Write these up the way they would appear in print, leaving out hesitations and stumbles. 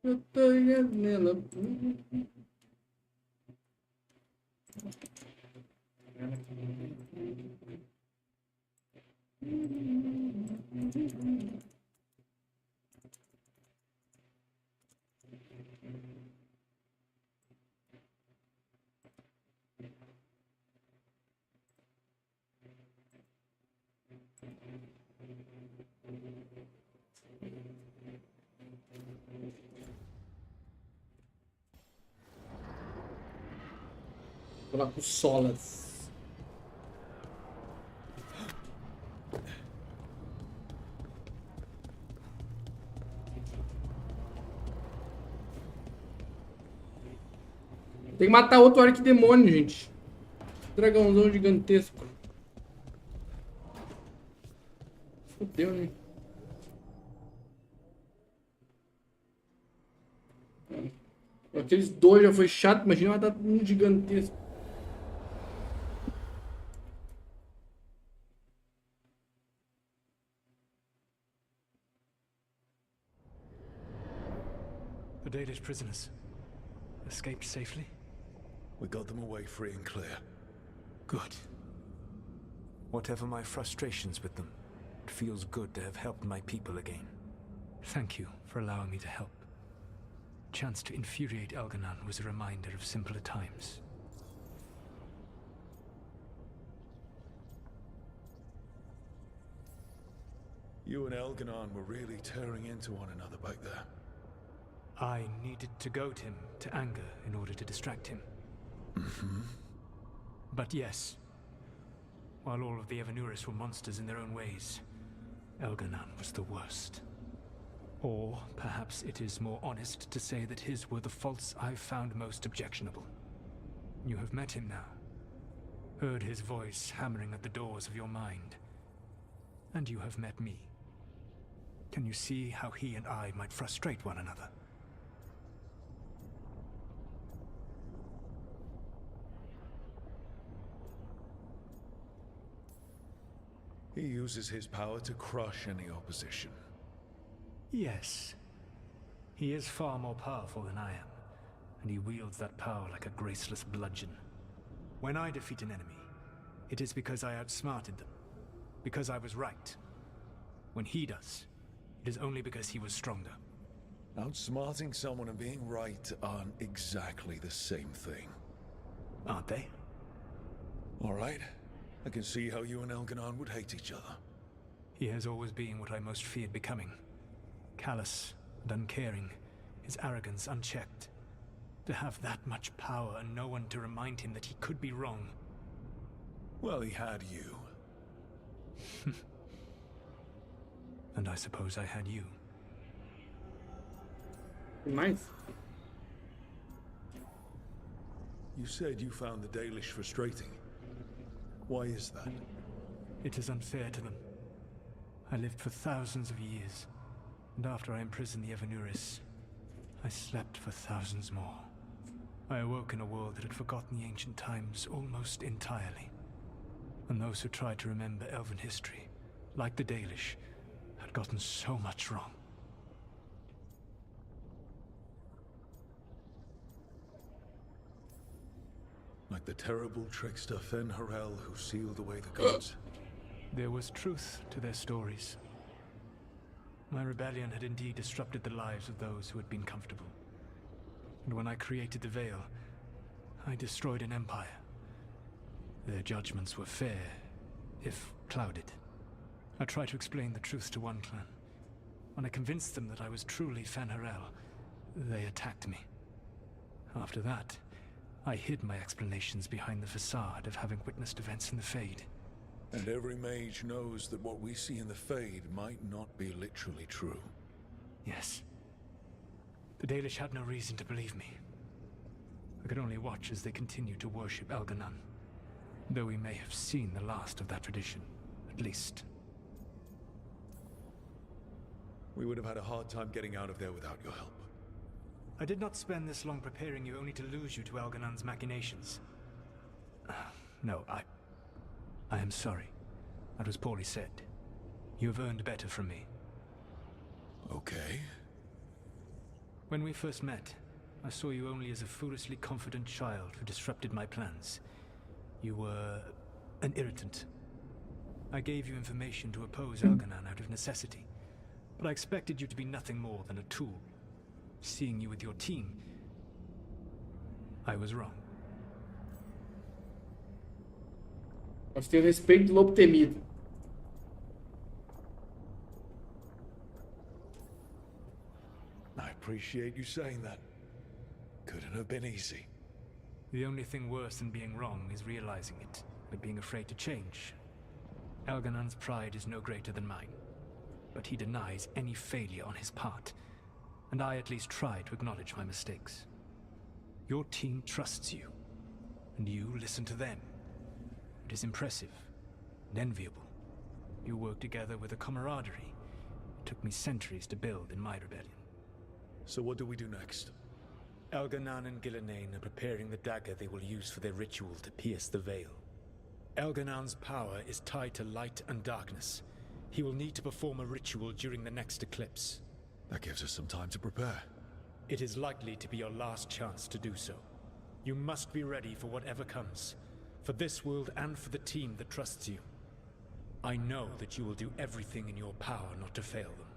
Eu tô nela. Vou lá com Solas. Tem que matar outro arquidemônio, gente. Dragãozão gigantesco. Fudeu, né? Aqueles dois já foi chato, imagina matar um gigantesco. The Dalish prisoners escaped safely? We got them away free and clear. Good. Whatever my frustrations with them, it feels good to have helped my people again. Thank you for allowing me to help. Chance to infuriate Enganado was a reminder of simpler times. You and Enganado were really tearing into one another back there. I needed to goad him to anger in order to distract him. But yes, while all of the Evanuris were monsters in their own ways, Enganado was the worst. Or perhaps it is more honest to say that his were the faults I found most objectionable. You have met him now, heard his voice hammering at the doors of your mind, and you have met me. Can you see how he and I might frustrate one another? He uses his power to crush any opposition. Yes. He is far more powerful than I am, and he wields that power like a graceless bludgeon. When I defeat an enemy, it is because I outsmarted them, because I was right. When he does, it is only because he was stronger. Outsmarting someone and being right aren't exactly the same thing. Aren't they? All right. I can see how you and Enganado would hate each other. He has always been what I most feared becoming. Callous and uncaring, his arrogance unchecked. To have that much power and no one to remind him that he could be wrong. Well, he had you. And I suppose I had you. Nice. You said you found the Dalish frustrating. Why is that? It is unfair to them. I lived for thousands of years, and after I imprisoned the Evanuris, I slept for thousands more. I awoke in a world that had forgotten the ancient times almost entirely. And those who tried to remember Elven history, like the Dalish, had gotten so much wrong. Like the terrible trickster Fenharel who sealed away the gods. There was truth to their stories. My rebellion had indeed disrupted the lives of those who had been comfortable. And when I created the Veil, I destroyed an empire. Their judgments were fair, if clouded. I tried to explain the truth to one clan. When I convinced them that I was truly Fenharel, they attacked me. After that, I hid my explanations behind the facade of having witnessed events in the Fade. And every mage knows that what we see in the Fade might not be literally true. Yes. The Dalish had no reason to believe me. I could only watch as they continued to worship Enganado, though we may have seen the last of that tradition, at least. We would have had a hard time getting out of there without your help. I did not spend this long preparing you only to lose you to Elganon's machinations. No, I am sorry. That was poorly said. You have earned better from me. Okay. When we first met, I saw you only as a foolishly confident child who disrupted my plans. You were an irritant. I gave you information to oppose Elganon out of necessity, but I expected you to be nothing more than a tool. Seeing you with your team, I was wrong. Nós temos respeito do lobo temido. I appreciate you saying that. Couldn't have been easy. The only thing worse than being wrong is realizing it, but being afraid to change. Elganon's pride is no greater than mine, but he denies any failure on his part, and I at least try to acknowledge my mistakes. Your team trusts you, and you listen to them. It is impressive and enviable. You work together with a camaraderie it took me centuries to build in my rebellion. So what do we do next? Elganon and GHILAN are preparing the dagger they will use for their ritual to pierce the veil. Elganon's power is tied to light and darkness. He will need to perform a ritual during the next eclipse. That gives us some time to prepare. It is likely to be your last chance to do so. You must be ready for whatever comes, for this world and for the team that trusts you. I know that you will do everything in your power not to fail them.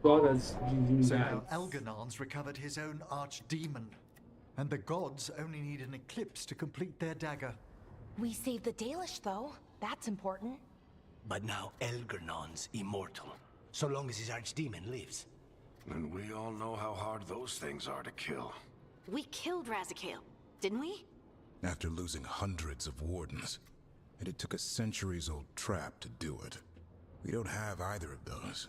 Godas So now divindades. Elganon's recovered his own archdemon. And the gods only need an eclipse to complete their dagger. We saved the Dalish, though. That's important. But now Elganon's immortal, so long as his archdemon lives. And we all know how hard those things are to kill. We killed Razikale, didn't we? After losing hundreds of wardens. And it took a centuries-old trap to do it. We don't have either of those.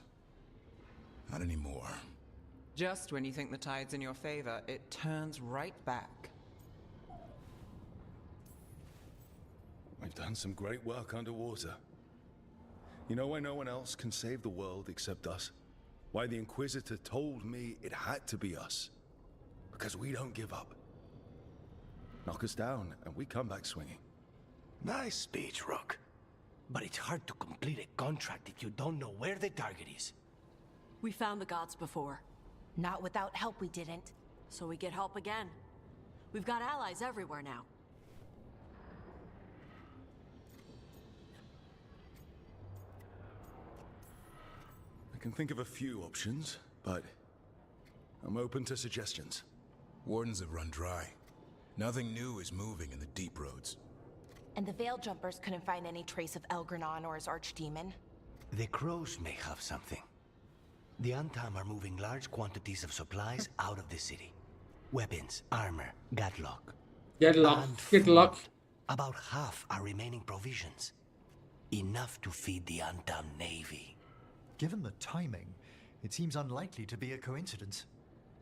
Not anymore. Just when you think the tide's in your favor, it turns right back. We've done some great work underwater. You know why no one else can save the world except us? Why the Inquisitor told me it had to be us. Because we don't give up. Knock us down, and we come back swinging. Nice speech, Rook. But it's hard to complete a contract if you don't know where the target is. We found the gods before, Not without help, we didn't. so we get help again. We've got allies everywhere now. I can think of a few options, but I'm open to suggestions. Wardens have run dry. Nothing new is moving in the deep roads. And the Veil Jumpers couldn't find any trace of Elgranon or his archdemon. The crows may have something. The Antam are moving large quantities of supplies out of the city. Weapons, armor, gadlock. Get luck. And Get food. luck. About half are remaining provisions. Enough to feed the Antam navy. Given the timing, it seems unlikely to be a coincidence.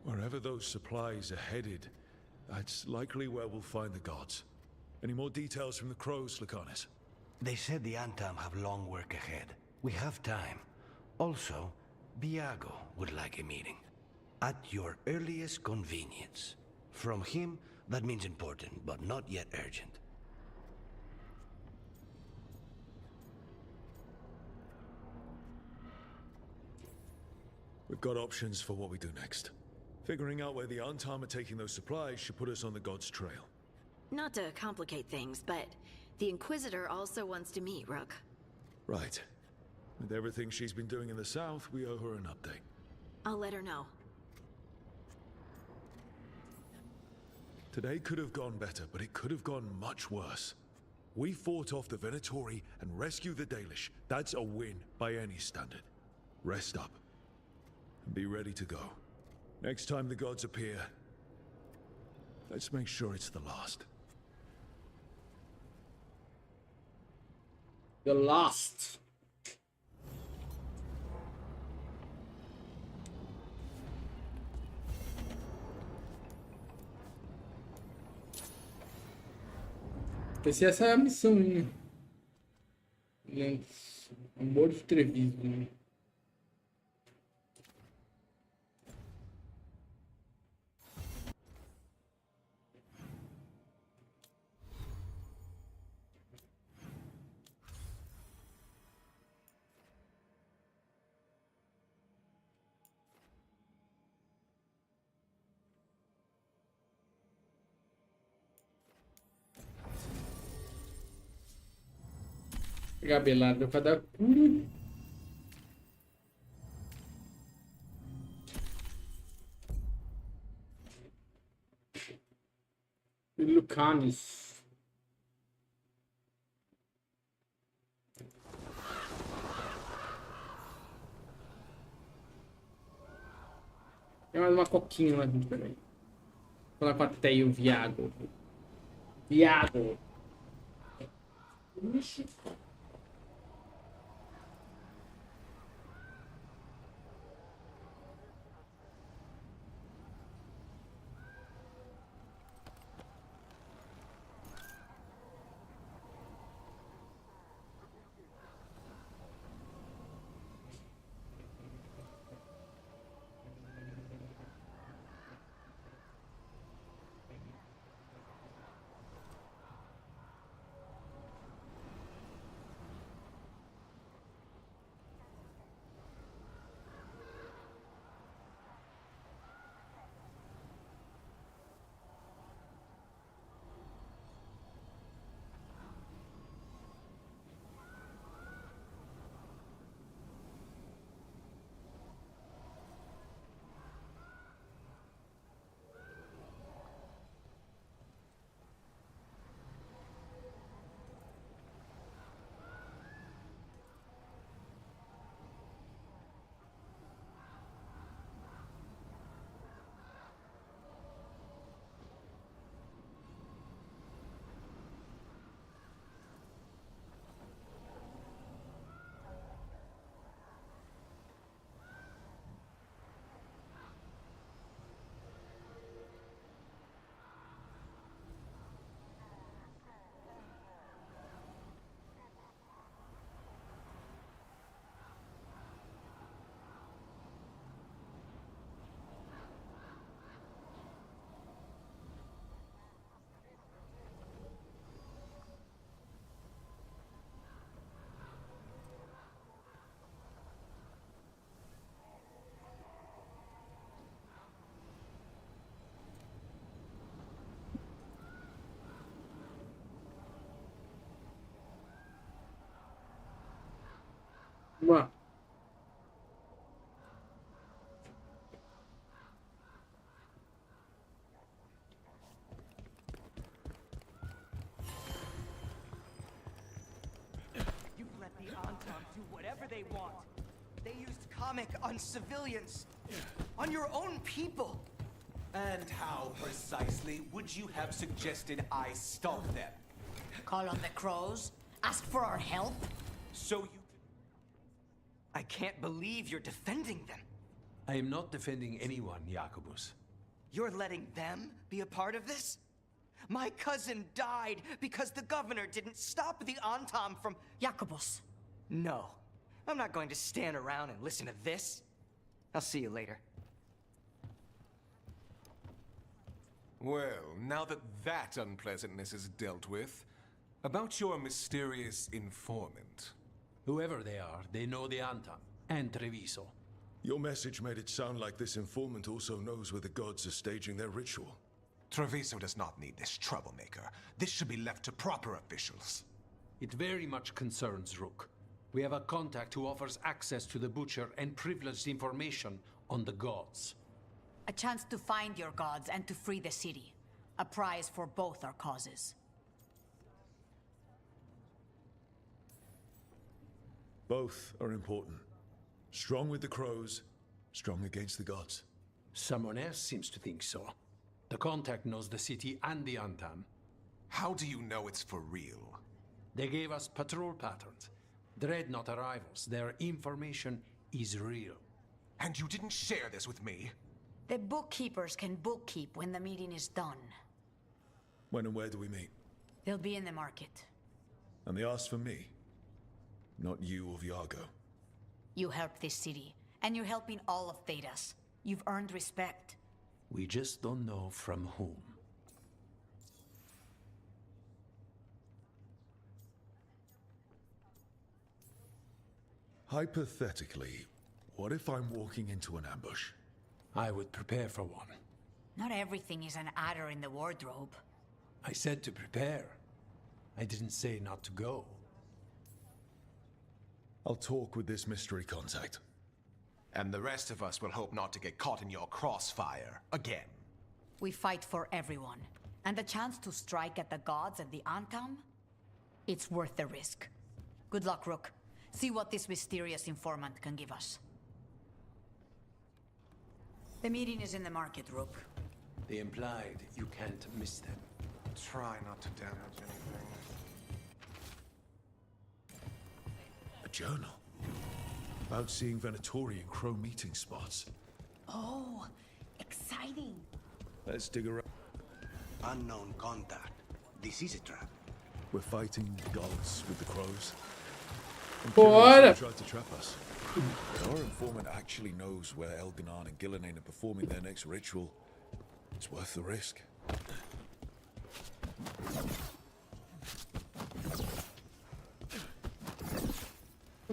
Wherever those supplies are headed, that's likely where we'll find the gods. Any more details from the crows, Lacanis? They said the Antam have long work ahead. We have time. Also, Biago would like a meeting. At your earliest convenience. From him, that means important, but not yet urgent. We've got options for what we do next. Figuring out where the Antam are taking those supplies should put us on the gods' trail. Not to complicate things, but the Inquisitor also wants to meet Rook. Right. With everything she's been doing in the south, we owe her an update. I'll let her know. Today could have gone better, but it could have gone much worse. We fought off the Venatori and rescued the Dalish. That's a win by any standard. Rest up. And be ready to go. Next time the gods appear, let's make sure it's the last. The last. Pensei essa é a missão, né? Amor de Treviso, né? Pegar a belada pra dar cura. Lucanis. Tem mais uma coquinha lá dentro, peraí. Vou lá com a Teia, o Viago. Viago. Ixi. Vamos. You've let the Anton do whatever they want. They used comic on civilians, on your own people. And how precisely would you have suggested I stop them? Call on the crows? Ask for our help? So you... I can't believe you're defending them. I am not defending anyone, Jacobus. You're letting them be a part of this? My cousin died because the governor didn't stop the Anton from... Jacobus. No. I'm not going to stand around and listen to this. I'll see you later. Well, now that that unpleasantness is dealt with, about your mysterious informant. Whoever they are, they know the Anton and Treviso. Your message made it sound like this informant also knows where the gods are staging their ritual. Treviso does not need this troublemaker. This should be left to proper officials. It very much concerns Rook. We have a contact who offers access to the Butcher and privileged information on the gods. A chance to find your gods and to free the city. A prize for both our causes. Both are important. Strong with the crows, strong against the gods. Someone else seems to think so. The contact knows the city and the Anton. How do you know it's for real? They gave us patrol patterns. Dreadnought arrivals. Their information is real. And you didn't share this with me? The bookkeepers can bookkeep when the meeting is done. When and where do we meet? They'll be in the market. And they asked for me, not you or Viago. You helped this city, and you're helping all of Thedas. You've earned respect. We just don't know from whom. Hypothetically, what if I'm walking into an ambush? I would prepare for one. Not everything is an adder in the wardrobe. I said to prepare. I didn't say not to go. I'll talk with this mystery contact. And the rest of us will hope not to get caught in your crossfire again. We fight for everyone. And the chance to strike at the gods and the Antam? It's worth the risk. Good luck, Rook. See what this mysterious informant can give us. The meeting is in the market, Rook. They implied you can't miss them. Try not to damage anything. A journal. About seeing Venatori and Crow meeting spots. Oh, exciting. Let's dig around. Unknown contact. This is a trap. We're fighting gods with the crows. Bora! Tried to trap us. If our informant actually knows where Enganado and GHILAN are performing their next ritual, it's worth the risk.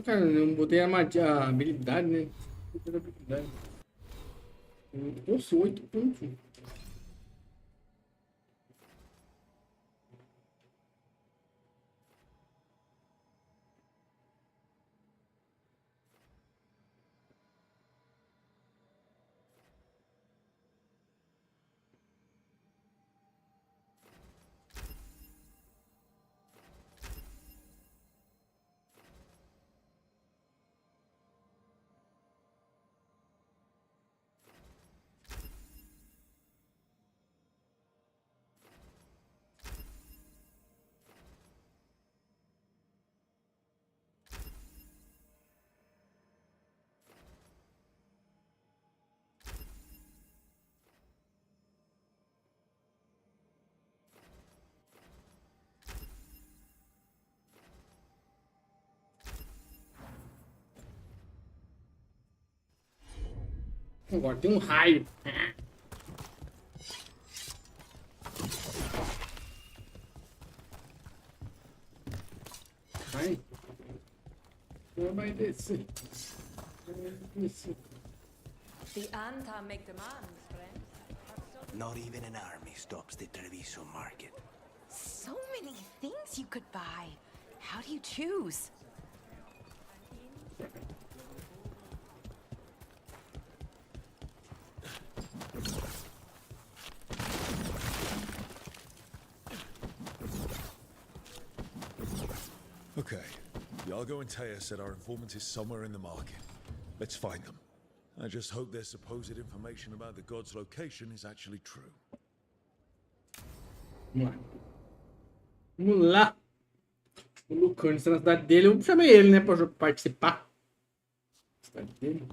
Cara, eu não botei a habilidade, né? Botei a habilidade. Nossa, 8 pontos. Agora tem um raio. Vai. Não vai descer. The Antam make demands, friend. Not even an army stops the Treviso market. So many things you could buy. How do you choose? Okay. Viago and Taya said our informant is somewhere in the market. Let's find them. I just hope their supposed information about the god's location is actually true. Vamos lá. O Lucano está na cidade dele. Eu chamei ele, né, pra participar. Cidade dele.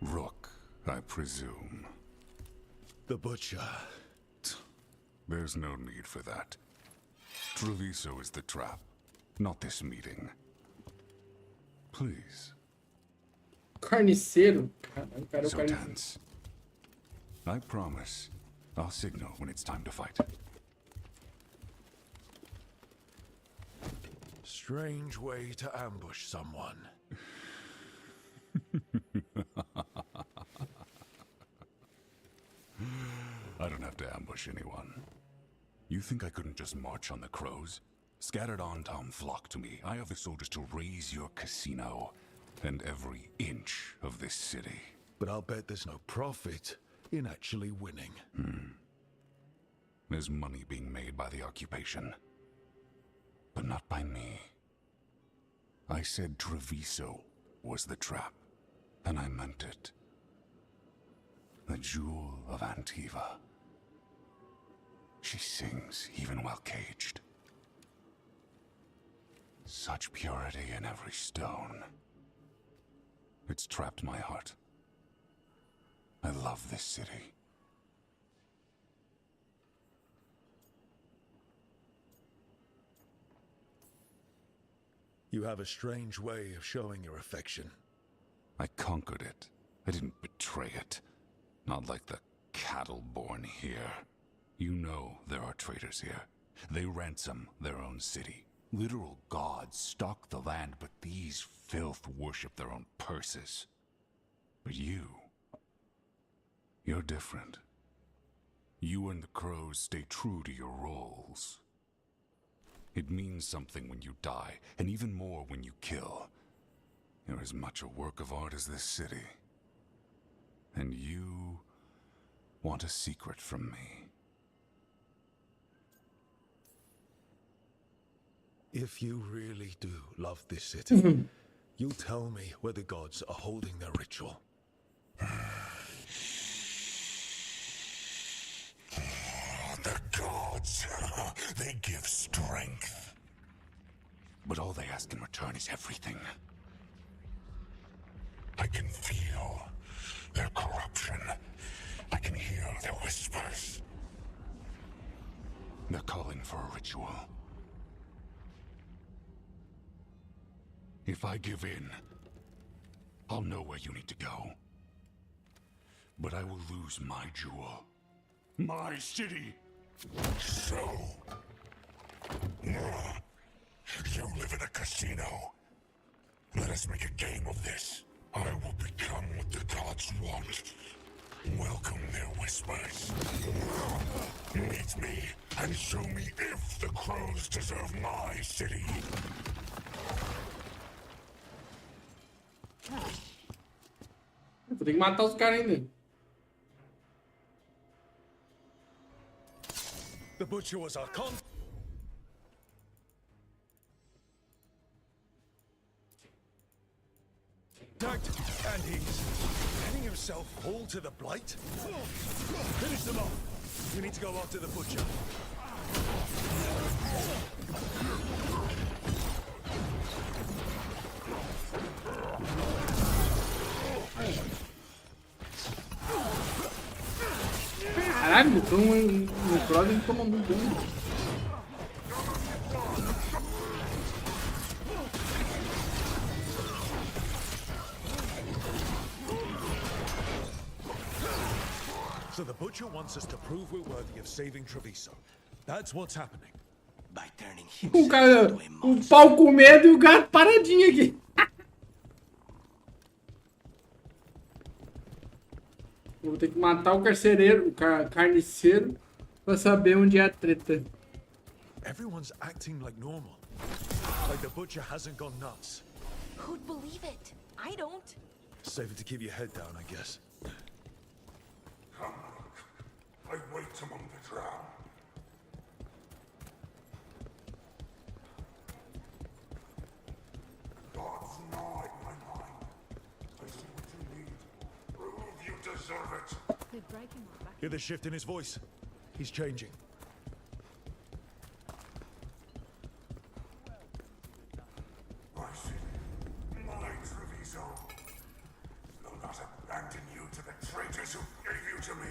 Rook, I presume. The Butcher. There's no need for that. Treviso is the trap, not this meeting. Please. Carniceiro. So tense. I promise. I'll signal when it's time to fight. Strange way to ambush someone. I don't have to ambush anyone. You think I couldn't just march on the crows? Scattered Antam flock to me. I have the soldiers to raise your casino and every inch of this city. But I'll bet there's no profit in actually winning. There's money being made by the occupation. But not by me. I said Treviso was the trap, and I meant it. The jewel of Antiva. She sings even while caged. Such purity in every stone. It's trapped my heart. I love this city. You have a strange way of showing your affection. I conquered it. I didn't betray it. Not like the cattle born here. You know there are traitors here. They ransom their own city. Literal gods stalk the land, but these filth worship their own purses. But you're different. You and the crows stay true to your roles. It means something when you die, and even more when you kill. You're as much a work of art as this city. And you want a secret from me. If you really do love this city, you'll tell me where the gods are holding their ritual. The gods, they give strength. But all they ask in return is everything. I can feel their corruption. I can hear their whispers. They're calling for a ritual. If I give in, I'll know where you need to go. But I will lose my jewel. My city! So... you live in a casino. Let us make a game of this. I will become what the gods want. Welcome their whispers. Meet me and show me if the crows deserve my city. Vou ter que matar os caras ainda. The butcher was our con. Tagged, and he's letting himself fall to the blight. Finish them off. We need to go after the butcher. Caralho, então o brother tomou muito dano. So the butcher wants us to prove we're worthy of saving Treviso. That's what's happening. By turning O cara, o pau com medo e o gato paradinho aqui. Vou ter que matar o carcereiro, o carniceiro, pra saber onde é a treta. Everyone's acting like normal. Like the butcher hasn't gone nuts. Who'd believe it? I don't. Safer to keep your head down, I guess. Come, I wait among the drowned. God's gnawing my mind. I see what you need. Prove you deserve it. They're breaking my back. Hear the shift in his voice. He's changing. My city, my Treviso. Will not abandon you to the traitors who gave you to me.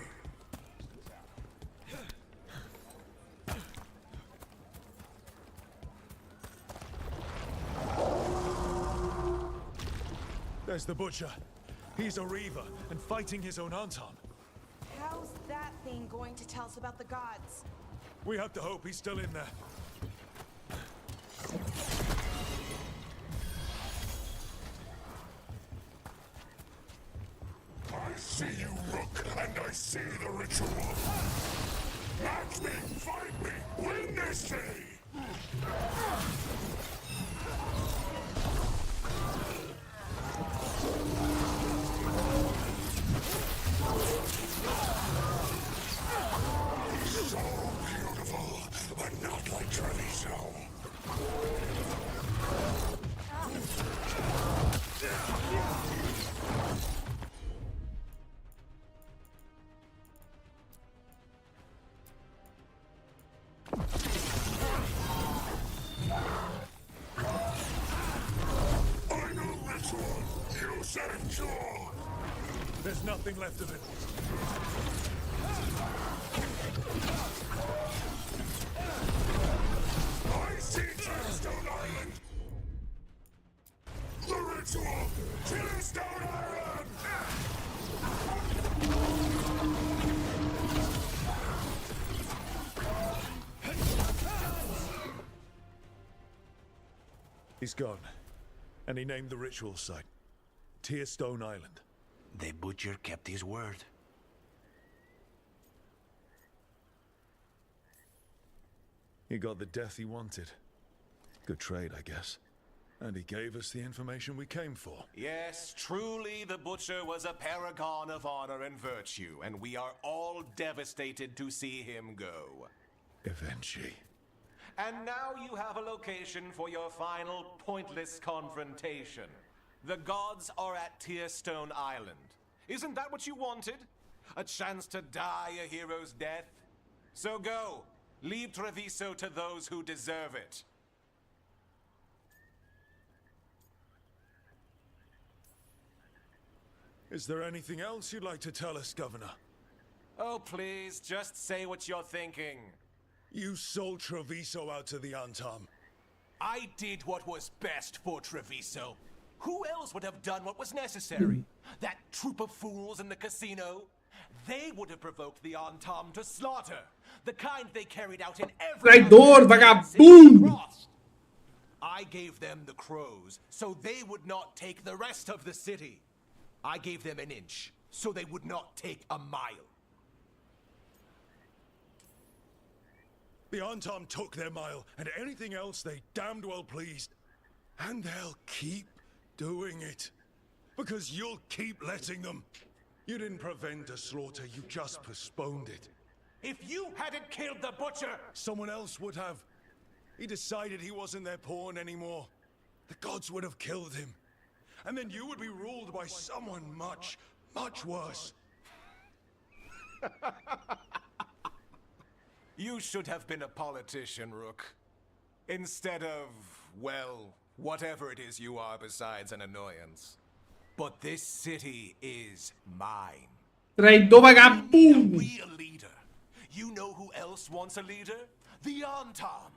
There's the butcher. He's a reaver and fighting his own Anton. How's that thing going to tell us about the gods? We have to hope he's still in there. I see you, Rook, and I see the ritual. Match me, fight me, win this city! So beautiful, but not like Treviso. Final ritual, you said endure. There's nothing left of it. I see Tombstone Island. ritual! Tearstone Island! He's gone. And he named the ritual site. Tearstone Island. The butcher kept his word. He got the death he wanted. Good trade, I guess. And he gave us the information we came for. Yes, truly the Butcher was a paragon of honor and virtue, and we are all devastated to see him go. Eventually. And now you have a location for your final pointless confrontation. The gods are at Tearstone Island. Isn't that what you wanted? A chance to die a hero's death? So go. Leave Treviso to those who deserve it. Is there anything else you'd like to tell us, Governor? Oh, please, just say what you're thinking. You sold Treviso out to the Antam. I did what was best for Treviso. Who else would have done what was necessary? That troop of fools in the casino? They would have provoked the Antam to slaughter. The kind they carried out in every... Traidor, vagabundo! I gave them the crows, so they would not take the rest of the city. I gave them an inch, so they would not take a mile. The Antam took their mile, and anything else they damned well pleased. And they'll keep doing it. Because you'll keep letting them. You didn't prevent the slaughter, you just postponed it. If you hadn't killed the Butcher... Someone else would have. He decided he wasn't their pawn anymore. The gods would have killed him. And then you would be ruled by someone much, much worse. You should have been a politician, Rook. Instead of, well, whatever it is you are besides an annoyance. But this city is mine. Traidor, vagabundo! A real leader. You know who else wants a leader? The Antam.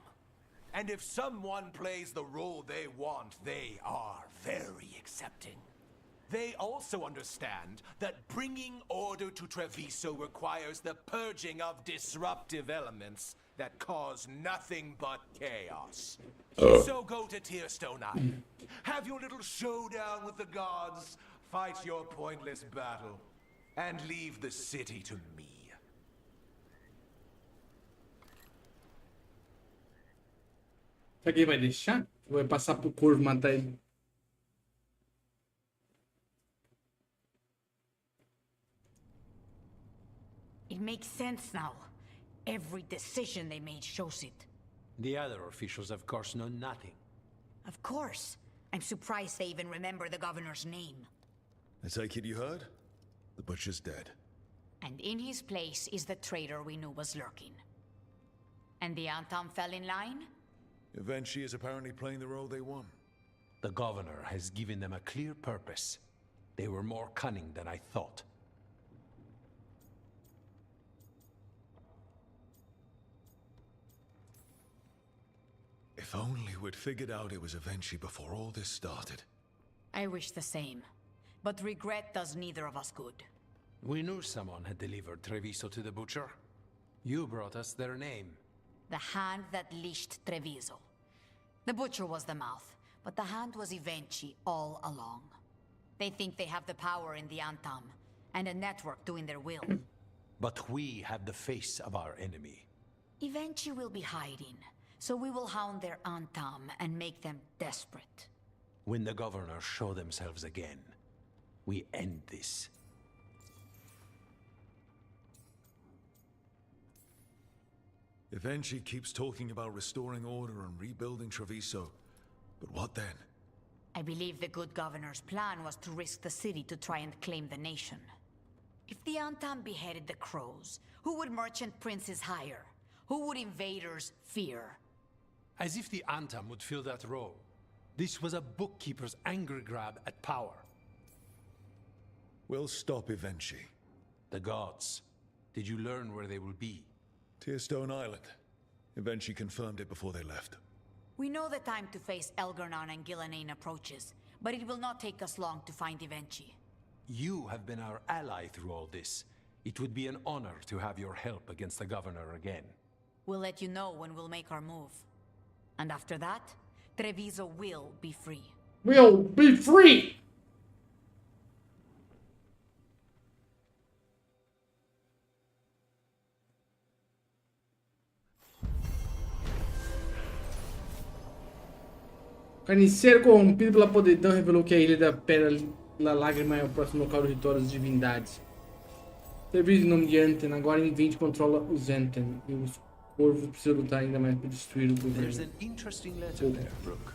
And if someone plays the role they want, they are very accepting. They also understand that bringing order to Treviso requires the purging of disruptive elements that cause nothing but chaos. So go to Tearstone Island, have your little showdown with the gods, fight your pointless battle, and leave the city to me. Será que ele vai deixar? Ou vai passar pro corvo matar ele? It makes sense now. Every decision they made shows it. The other officials, of course, know nothing. Of course. I'm surprised they even remember the governor's name. I take it you heard? The Butcher's dead. And in his place is the traitor we knew was lurking. And the Antam fell in line? Eventually is apparently playing the role they want. The governor has given them a clear purpose. They were more cunning than I thought. If only we'd figured out it was Eventually before all this started. I wish the same. But regret does neither of us good. We knew someone had delivered Treviso to the Butcher. You brought us their name. The hand that leashed Treviso. The Butcher was the mouth, but the hand was Eventually all along. They think they have the power in the Antam, and a network doing their will. But we have the face of our enemy. Eventually will be hiding, so we will hound their Antam and make them desperate. When the governors show themselves again, we end this. Eventually keeps talking about restoring order and rebuilding Treviso. But what then? I believe the good governor's plan was to risk the city to try and claim the nation. If the Antam beheaded the crows, who would merchant princes hire? Who would invaders fear? As if the Antam would fill that role. This was a bookkeeper's angry grab at power. We'll stop Eventually. The gods. Did you learn where they will be? Tearstone Island. Eventually confirmed it before they left. We know the time to face Elgarnon and GHILAN approaches, but it will not take us long to find Ivenchi. You have been our ally through all this. It would be an honor to have your help against the governor again. We'll let you know when we'll make our move. And after that, Treviso will be free. Will be free! Carniceiro corrompido pela podridão revelou que a Ilha da Pedra da Lágrima é o próximo local do ritual das divindades. Serviço em nome de Anten, agora Invente controla os Anten. E os corvos precisam lutar ainda mais para destruir o governo. There's an interesting letter there, Brooke.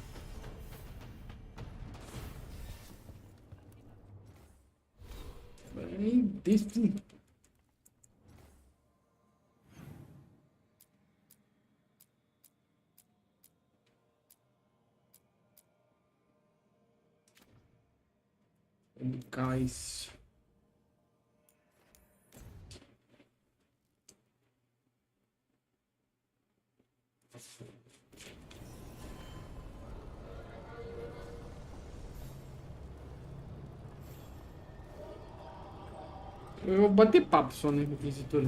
Cais. Eu vou bater papo só, né, com o Inquisitor.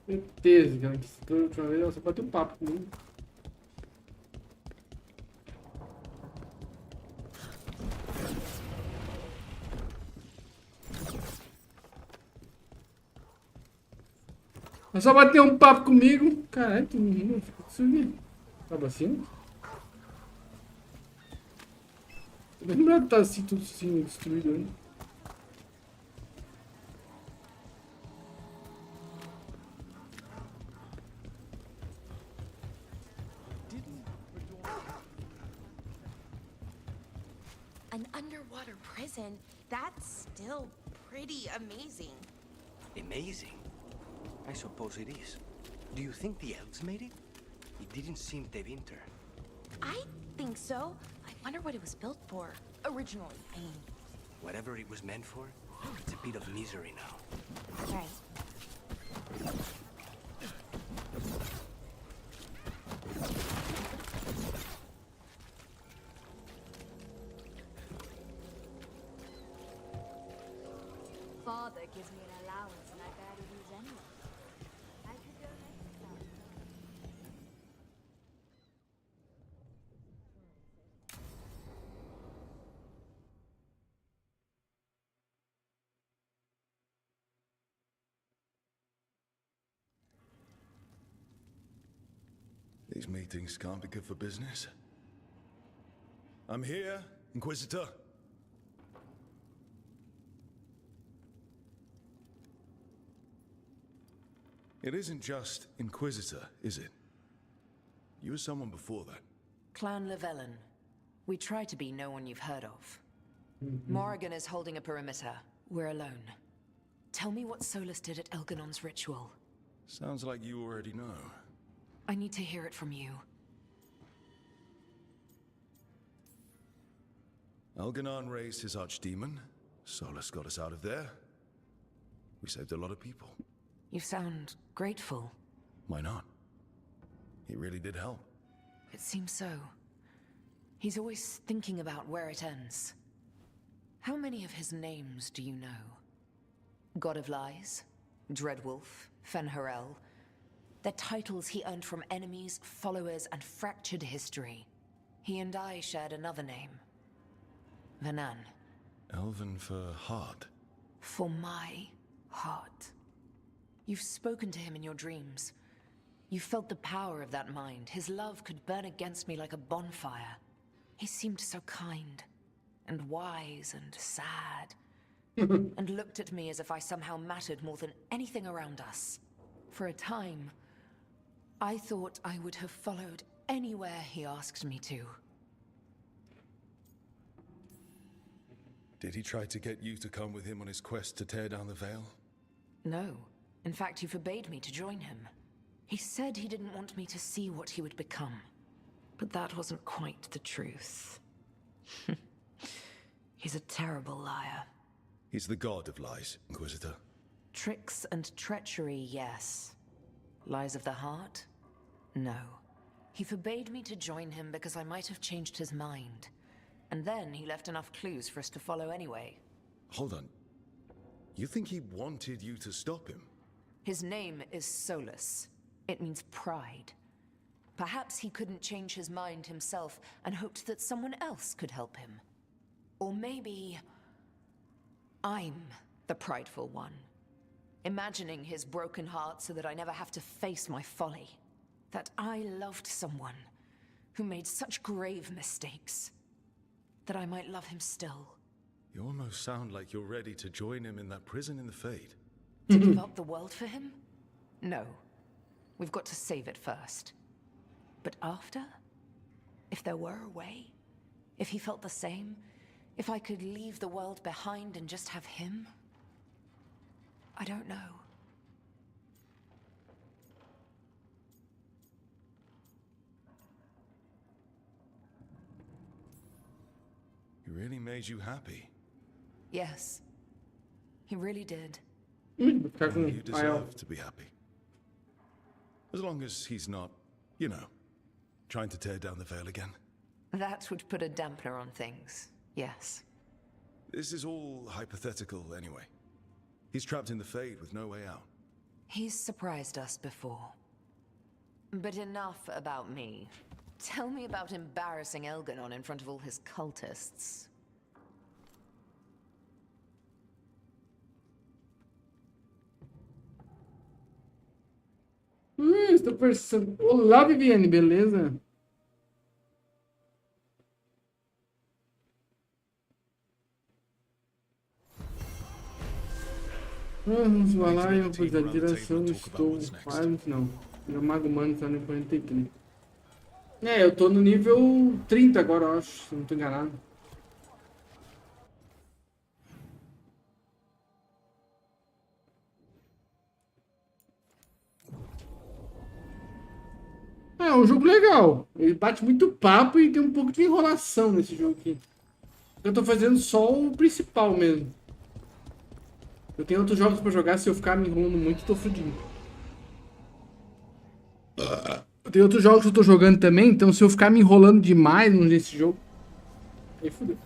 Certeza que a Inquisitor, a última vez, ela só bateu papo comigo. É só bater um papo comigo. Caralho, tu não fica com isso aqui. Tava assim? Não tá assim, tudo assim, destruído ainda. An underwater prison? That's still pretty amazing. Amazing? I suppose it is. Do you think the elves made it? It didn't seem Tevinter. I think so. I wonder what it was built for. Originally, I mean. Whatever it was meant for, it's a bit of misery now. Right. Father gives me an allowance and I barely use anyone. I could go next time. These meetings can't be good for business. I'm here, Inquisitor. It isn't just Inquisitor, is it? You were someone before that. Clan Llewellyn. We try to be no one you've heard of. Morrigan is holding a perimeter. We're alone. Tell me what Solas did at Elganon's ritual. Sounds like you already know. I need to hear it from you. Elganon raised his archdemon. Solas got us out of there. We saved a lot of people. You sound grateful. Why not? He really did help. It seems so. He's always thinking about where it ends. How many of his names do you know? God of Lies, Dreadwolf, Fen'Harel. They're titles he earned from enemies, followers, and fractured history. He and I shared another name. Vanan. Elven for heart. For my heart. You've spoken to him in your dreams. You felt the power of that mind. His love could burn against me like a bonfire. He seemed so kind, and wise, and sad, and looked at me as if I somehow mattered more than anything around us. For a time, I thought I would have followed anywhere he asked me to. Did he try to get you to come with him on his quest to tear down the Veil? No. In fact, he forbade me to join him. He said he didn't want me to see what he would become. But that wasn't quite the truth. He's a terrible liar. He's the god of lies, Inquisitor. Tricks and treachery, yes. Lies of the heart? No. He forbade me to join him because I might have changed his mind. And then he left enough clues for us to follow anyway. Hold on. You think he wanted you to stop him? His name is Solas. It means pride. Perhaps he couldn't change his mind himself and hoped that someone else could help him. Or maybe I'm the prideful one, imagining his broken heart so that I never have to face my folly. That I loved someone who made such grave mistakes, that I might love him still. You almost sound like you're ready to join him in that prison in the Fade. To give up the world for him? No. We've got to save it first. But after? If there were a way? If he felt the same? If I could leave the world behind and just have him? I don't know. He really made you happy. Yes. He really did. You deserve to be happy. As long as he's not, you know, trying to tear down the veil again. That would put a dampener on things, yes. This is all hypothetical anyway. He's trapped in the Fade with no way out. He's surprised us before. But enough about me. Tell me about embarrassing Elganon in front of all his cultists. Estou pensando... Olá, Viviane, beleza? Vamos lá, eu vou precisar de direção, estou quase, não. Meu mago humano está no 43. É, eu tô no nível 30 agora, eu acho, se não tô enganado. É um jogo legal. Ele bate muito papo e tem um pouco de enrolação nesse jogo aqui. Eu tô fazendo só o principal mesmo. Eu tenho outros jogos pra jogar, se eu ficar me enrolando muito, tô fudido. Tem outros jogos que eu tô jogando também, então se eu ficar me enrolando demais nesse jogo, aí fudeu.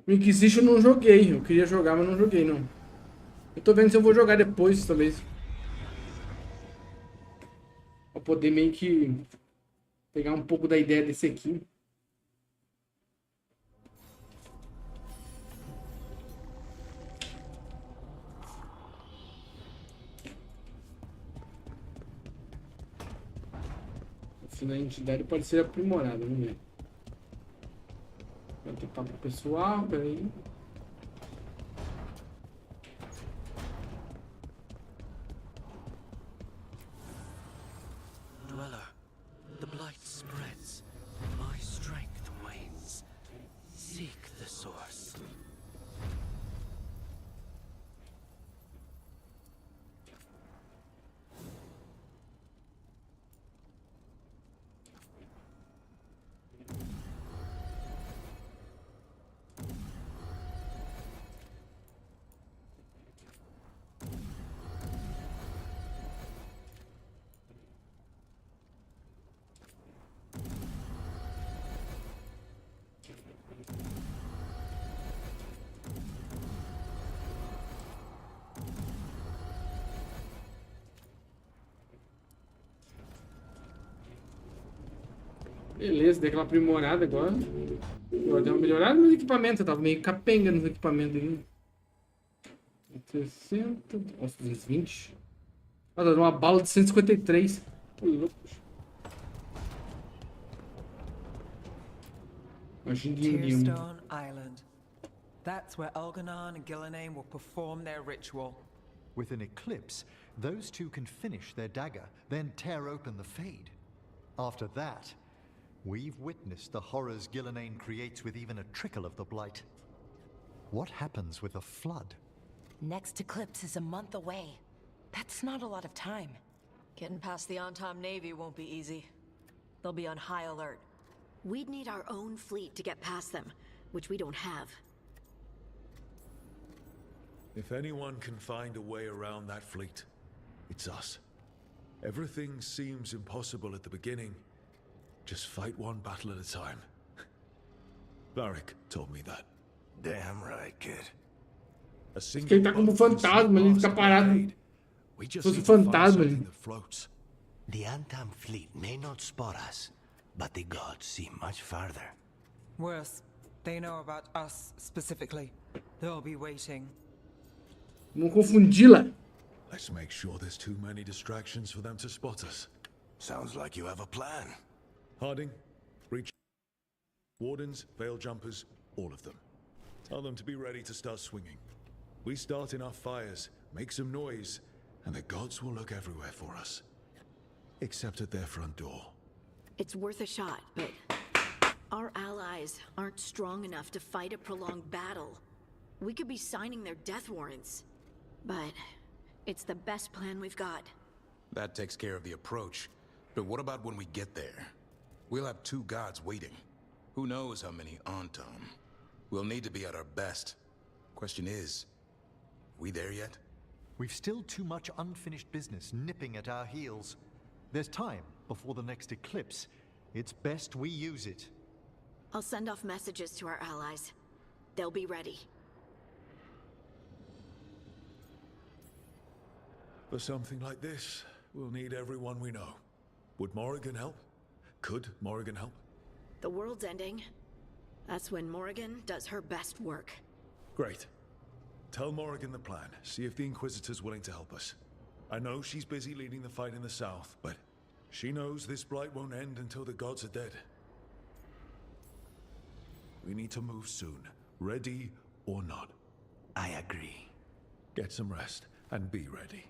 O Inquisition eu não joguei, eu queria jogar, mas não joguei não. Eu tô vendo se eu vou jogar depois, talvez. Pra poder meio que pegar um pouco da ideia desse aqui. Afinal, a entidade pode ser aprimorada, vamos ver. Vai ter papo pessoal, peraí. Dweller, the blight spreads. My strength wanes. Seek the source. Beleza, dei aquela aprimorada agora. Agora deu uma melhorada nos equipamentos. Eu tava meio capenga nos equipamentos aí. 60. Nossa, 220. Olha, deu uma bala de 153. Tô louco. Tearstone Island. That's where Elganon and GHILAN will perform their ritual. With an eclipse, those two can finish their dagger, then tear open the Fade. After that, we've witnessed the horrors GHILAN creates with even a trickle of the blight. What happens with a flood? Next eclipse is a month away. That's not a lot of time. Getting past the Antom Navy won't be easy. They'll be on high alert. We'd need our own fleet to get past them, which we don't have. If anyone can find a way around that fleet, it's us. Everything seems impossible at the beginning. Just fight one battle at a time. Varric told me that. Damn right, kid. A Acho que ele tá como fantasma, ele fica parado. Se fosse fantasma ali. The Antam fleet may not spot us, but the gods see much farther. Worse, they know about us specifically. They'll be waiting. Vamos confundi-la. Let's make sure there's too many distractions for them to spot us. Sounds like you have a plan. Harding, reach wardens, veil jumpers, all of them. Tell them to be ready to start swinging. We start enough fires, make some noise, and the gods will look everywhere for us. Except at their front door. It's worth a shot, but our allies aren't strong enough to fight a prolonged battle. We could be signing their death warrants, but it's the best plan we've got. That takes care of the approach. But what about when we get there? We'll have two gods waiting. Who knows how many Antam? We'll need to be at our best. Question is, we there yet? We've still too much unfinished business nipping at our heels. There's time before the next eclipse. It's best we use it. I'll send off messages to our allies. They'll be ready. For something like this, we'll need everyone we know. Would Morrigan help? Could Morrigan help? The world's ending. That's when Morrigan does her best work. Great. Tell Morrigan the plan. See if the Inquisitor's willing to help us. I know she's busy leading the fight in the south, but she knows this blight won't end until the gods are dead. We need to move soon, ready or not. I agree. Get some rest and be ready.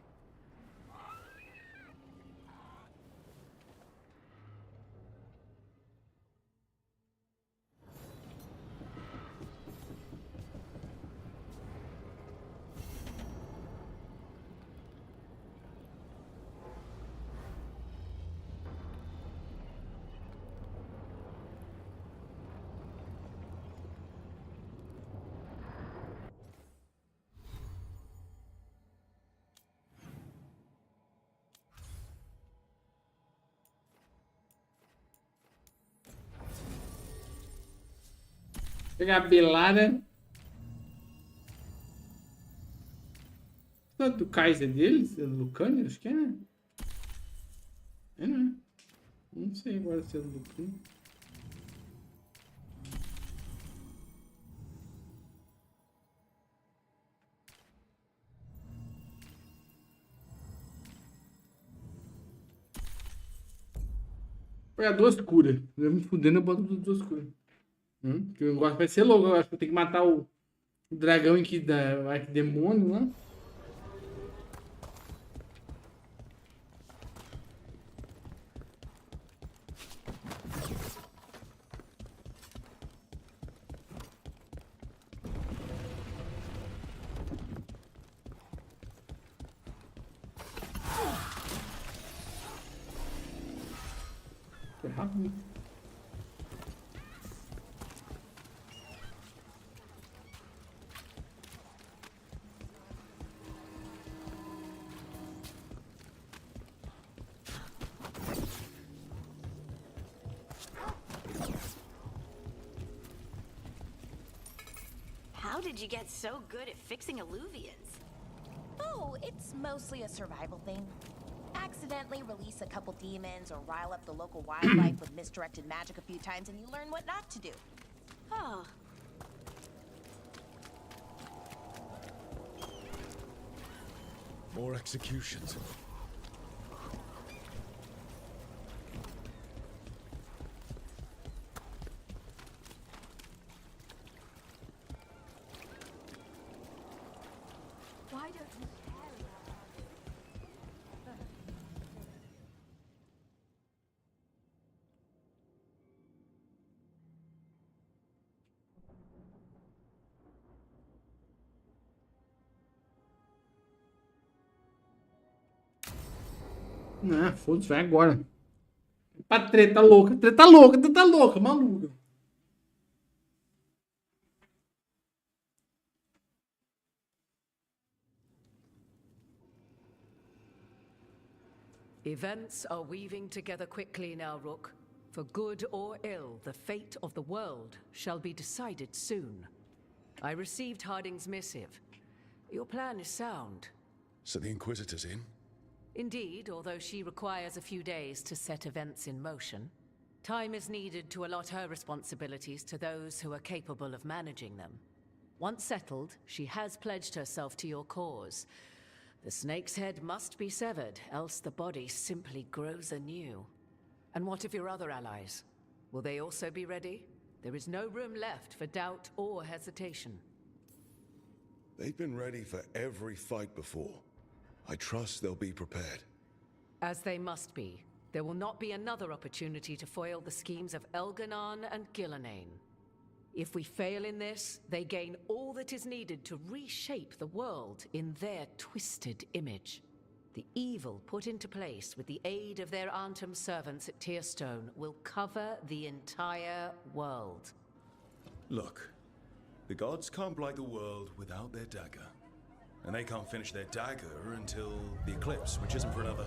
Pegar a belada. Do Kaiser deles? É do Lucani? Acho que é, né? É, não é? Não sei agora se é do Lucani. Vou pegar duas curas. Eu me fudendo, eu boto duas curas. Que o negócio vai ser louco. Eu acho que eu tenho que matar o dragão aqui da arquidemônio lá. Foi rápido. How did you get so good at fixing alluvians? Oh, it's mostly a survival thing. Accidentally release a couple demons or rile up the local wildlife with misdirected magic a few times and you learn what not to do. Oh. More executions. Why don't you care Não, foda-se, vai agora. Pra treta louca, treta louca, treta louca, maluco. Events are weaving together quickly now, Rook. For good or ill, the fate of the world shall be decided soon. I received Harding's missive. Your plan is sound. So the Inquisitor's in? Indeed, although she requires a few days to set events in motion. Time is needed to allot her responsibilities to those who are capable of managing them. Once settled, she has pledged herself to your cause. The snake's head must be severed, else the body simply grows anew. And what of your other allies? Will they also be ready? There is no room left for doubt or hesitation. They've been ready for every fight before. I trust they'll be prepared. As they must be. There will not be another opportunity to foil the schemes of Elganon and GHILAN. If we fail in this, they gain all that is needed to reshape the world in their twisted image. The evil put into place with the aid of their Arnhem servants at Tearstone will cover the entire world. Look, the gods can't blight the world without their dagger. And they can't finish their dagger until the eclipse, which isn't for another...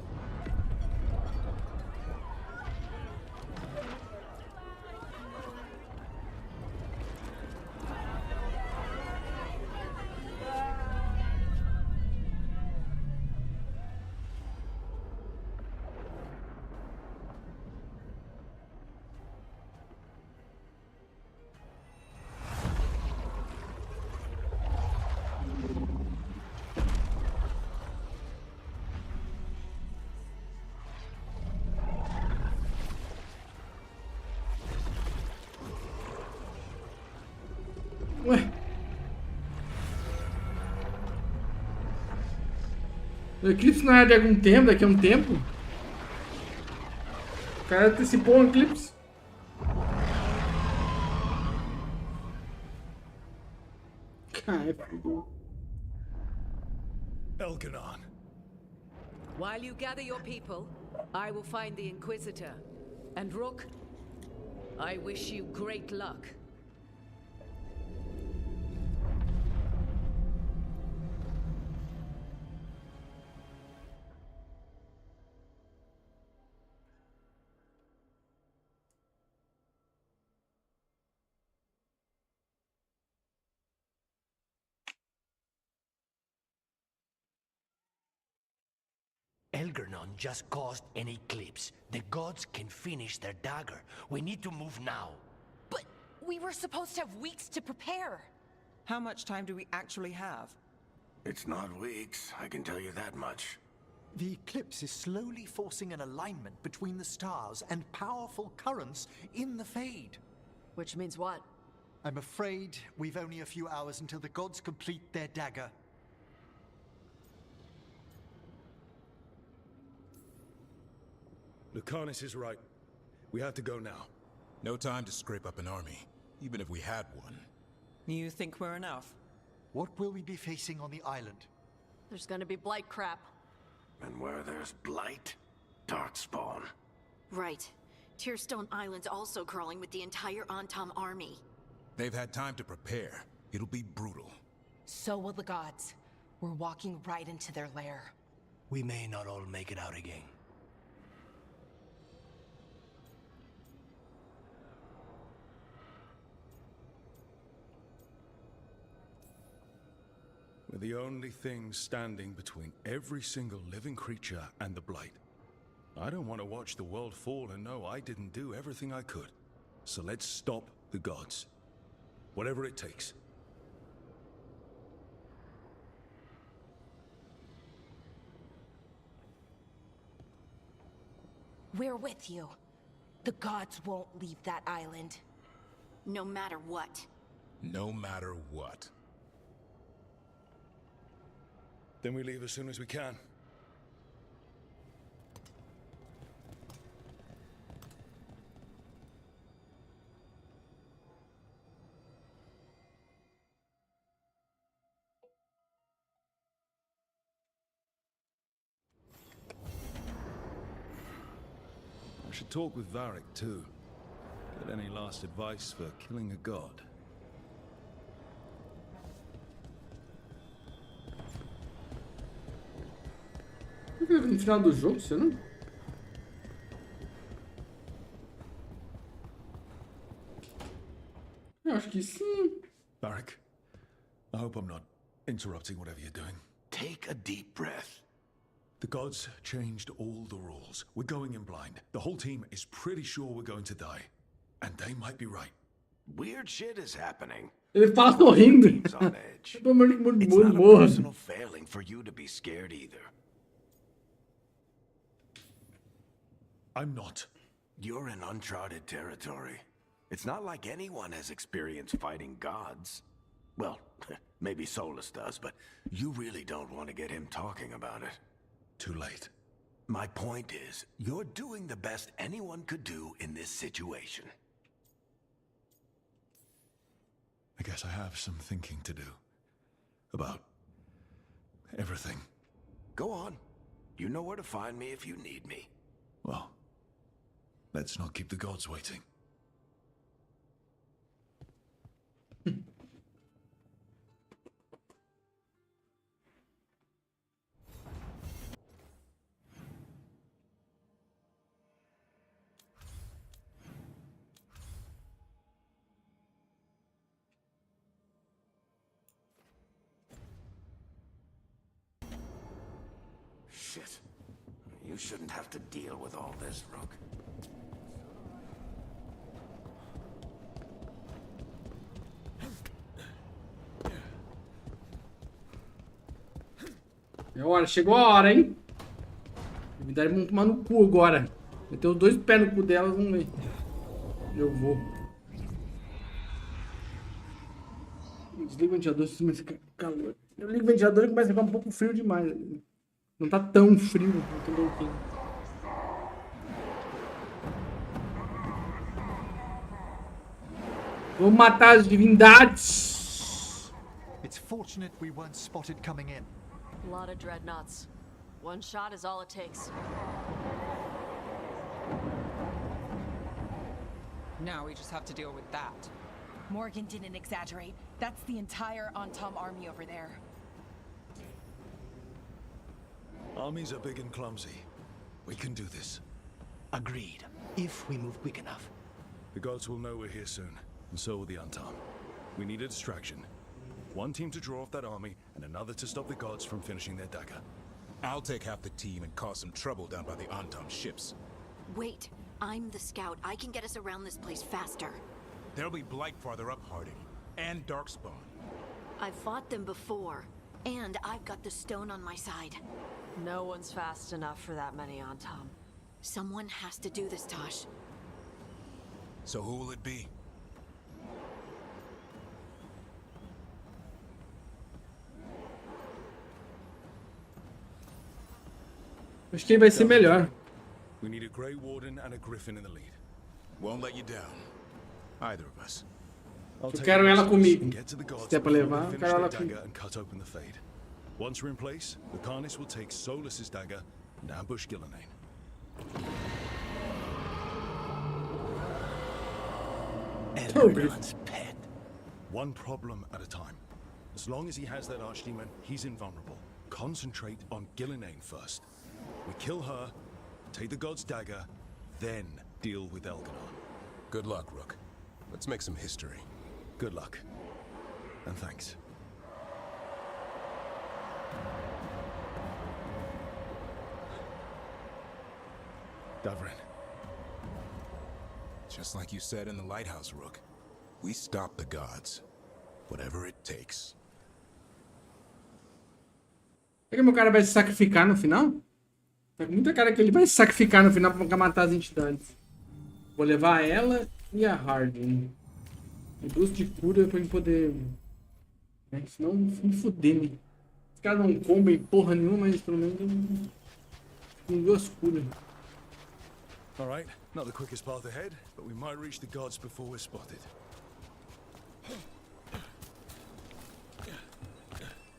Ué. O eclipse não é de algum tempo, daqui a um tempo? O cara antecipou um eclipse. Caralho. Elganon. While you gather your people, I will find the Inquisitor. And Rook, I wish you great luck. Elganon just caused an eclipse. The gods can finish their dagger. We need to move now. But we were supposed to have weeks to prepare. How much time do we actually have? It's not weeks, I can tell you that much. The eclipse is slowly forcing an alignment between the stars and powerful currents in the Fade. Which means what? I'm afraid we've only a few hours until the gods complete their dagger. Lucanus is right. We have to go now. No time to scrape up an army, even if we had one. You think we're enough? What will we be facing on the island? There's gonna be blight crap. And where there's blight, darkspawn. Right. Tearstone Island's also crawling with the entire Antam army. They've had time to prepare. It'll be brutal. So will the gods. We're walking right into their lair. We may not all make it out again. We're the only thing standing between every single living creature and the Blight. I don't want to watch the world fall and know I didn't do everything I could. So let's stop the gods. Whatever it takes. We're with you. The gods won't leave that island. No matter what. No matter what. Then we leave as soon as we can. I should talk with Varric too. Get any last advice for killing a god. No final do jogo, você não? Acho que sim. Barak, I hope I'm not interrupting whatever you're doing. Take a deep breath. The gods changed all the rules. We're going in blind. The whole team is pretty sure we're going to die. And they might be right. Weird shit is happening. Ele fala sorrindo. Team's on edge. Pelo amor de It's Deus, not a morra. personal failing for you to be scared either. I'm not. You're in uncharted territory. It's not like anyone has experience fighting gods. Well, maybe Solas does, but you really don't want to get him talking about it. Too late. My point is, you're doing the best anyone could do in this situation. I guess I have some thinking to do. About everything. Go on. You know where to find me if you need me. Well, let's not keep the gods waiting. Shit. You shouldn't have to deal with all this, Rook. É hora, chegou a hora, hein? Divindade vão tomar no cu agora. Meteu os dois pés no cu delas, vamos ver. Eu vou. Desliga o ventilador, se começa a ficar calor. Eu ligo o ventilador e começa a ficar um pouco frio demais. Não tá tão frio, não tô louquinho. Vou matar as divindades. It's fortunate we weren't spotted coming in. A lot of dreadnoughts. One shot is all it takes. Now we just have to deal with that. Morgan didn't exaggerate. That's the entire Antom army over there. Armies are big and clumsy. We can do this. Agreed. If we move quick enough. The gods will know we're here soon, and so will the Antom. We need a distraction. One team to draw off that army, and another to stop the gods from finishing their dagger. I'll take half the team and cause some trouble down by the Antom ships. Wait, I'm the scout. I can get us around this place faster. There'll be Blight farther up, Harding. And Darkspawn. I've fought them before. And I've got the stone on my side. No one's fast enough for that many on Tom. Someone has to do this, Tosh. So who will it be? Acho que vai ser melhor. We need a Grey Warden and a Griffin in the lead. Won't let you down. Either of us. I'll Eu take quero the ela resistance comigo. and get to the gods Se é pra before levar, they eu finish quero ela their comigo. dagger and cut open the Fade. Once we're in place, the Carnis will take Solas's dagger and ambush GHILAN. Everyone's pet. One problem at a time. As long as he has that archdemon, he's invulnerable. Concentrate on GHILAN first. We kill her, take the god's dagger, then deal with Elganon. Good luck, Rook. Let's make some history. Good luck. And thanks. Davrin. Just like you said in the lighthouse, Rook. We stop the gods. Whatever it takes. Será que meu cara vai se sacrificar no final? Tá com muita cara que ele vai se sacrificar no final pra matar as entidades. Vou levar ela e a Harding. E duas de cura pra ele poder... Né? Senão me fuder, né? Os caras não comem porra nenhuma, mas pelo menos com duas curas. Alright, not the quickest path ahead, but we might reach the gods before we're spotted.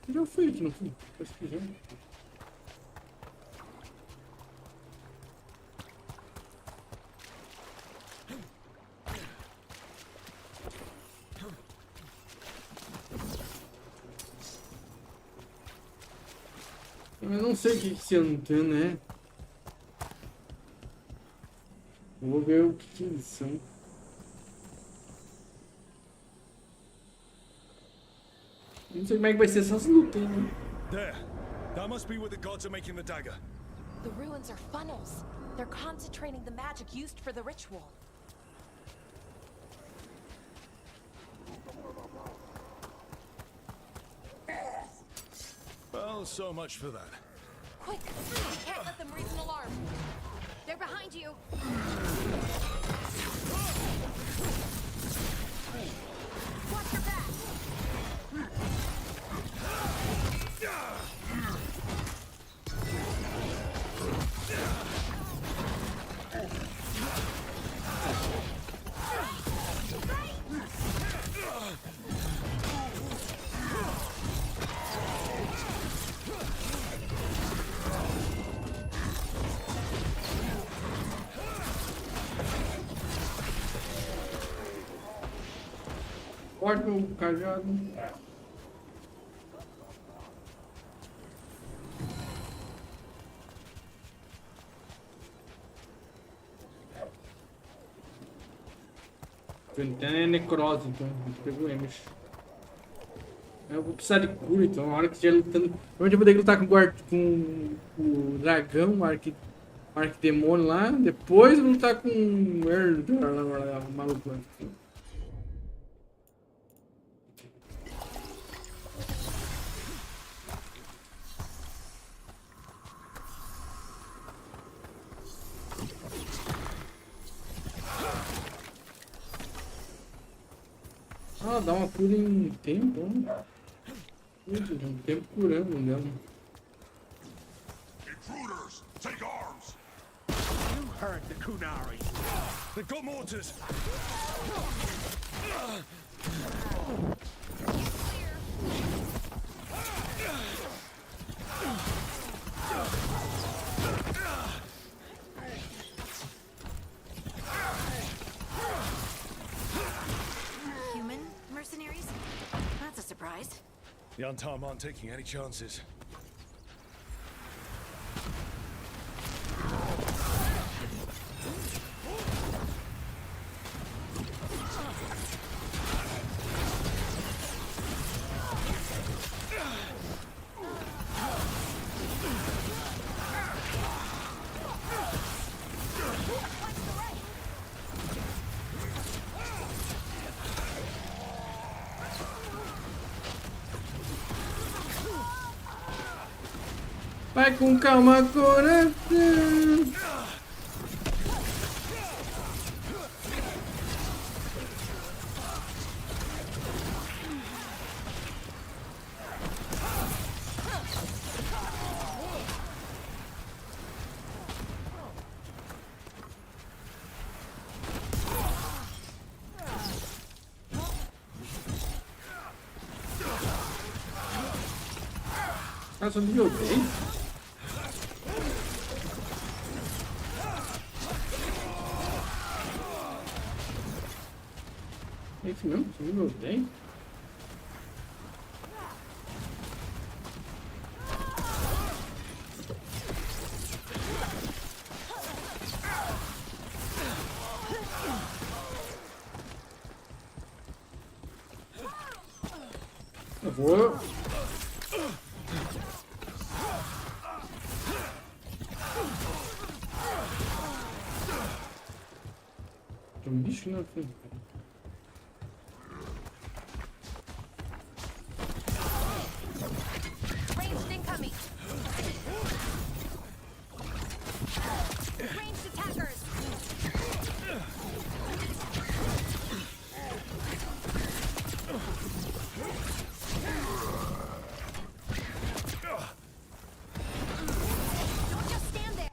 Já fui aqui, não fui? Acho que já. Eu não sei o que esse antena é. Vou ver o que eles são. Não sei como é que vai ser essas lutas, né? There. That must be where the gods are making the dagger. The ruins are funnels. They're concentrating the magic used for the ritual. Well, so much for that. Quick! We can't let them raise an alarm. They're behind you. Watch your back. Corta o cajado. Ventana é necrose, então. A gente pegou Emes. Eu vou precisar de cura, então. Na hora que estiver lutando. Onde eu vou ter que lutar com o dragão, o arquidemônio lá. Depois eu vou lutar com o maluco lá. Ah, dá uma cura em tempo, né? Um tempo curando mesmo. Intruders, take arms! You heard the Kunari. They've got mortars! Human mercenaries? That's a surprise. The Antam aren't taking any chances. Vai com calma, coração. Ah, só nível 10? É isso mesmo? Só nível 10? Eu vou... Tem um bicho na frente. Ranged incoming. Ranged attackers. Don't just stand there.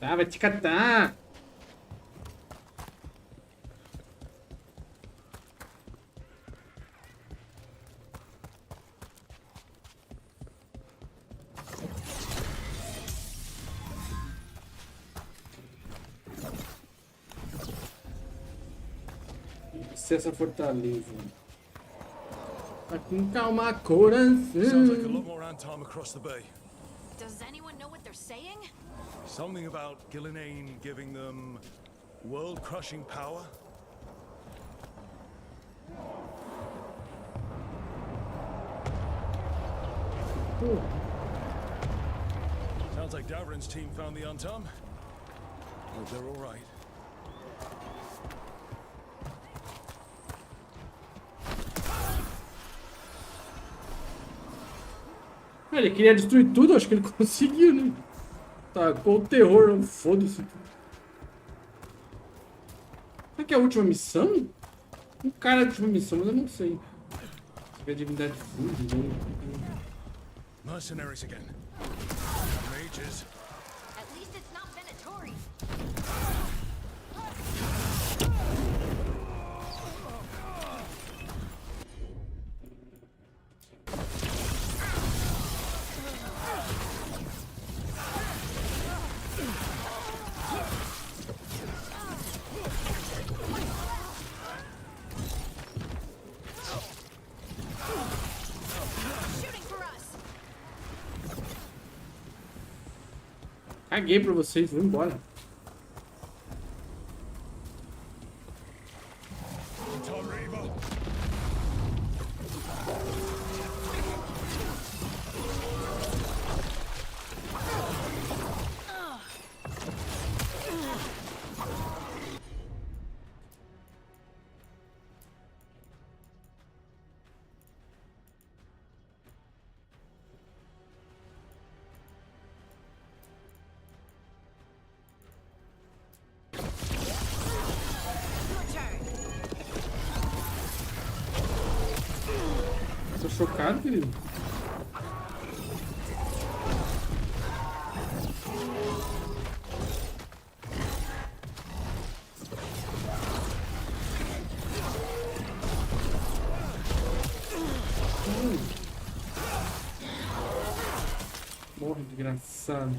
Tá, vai te catar. Essa fortaleza. Tá com calma, coração. Sounds like a lot more Antam across the bay. Does anyone know what they're saying? Something about GHILAN giving them world-crushing power? Sounds like Davrin's team found the Antam. Hope they're all right. Ele queria destruir tudo, acho que ele conseguiu, né? Tacou o terror, foda-se. Será que é a última missão? Um cara da última missão, mas eu não sei. Se é divindade fundo, né? Mercenaries again. Mages. At least it's not Venatori. Caguei pra vocês, vou embora. Tô chocado, querido. Morre, desgraçado.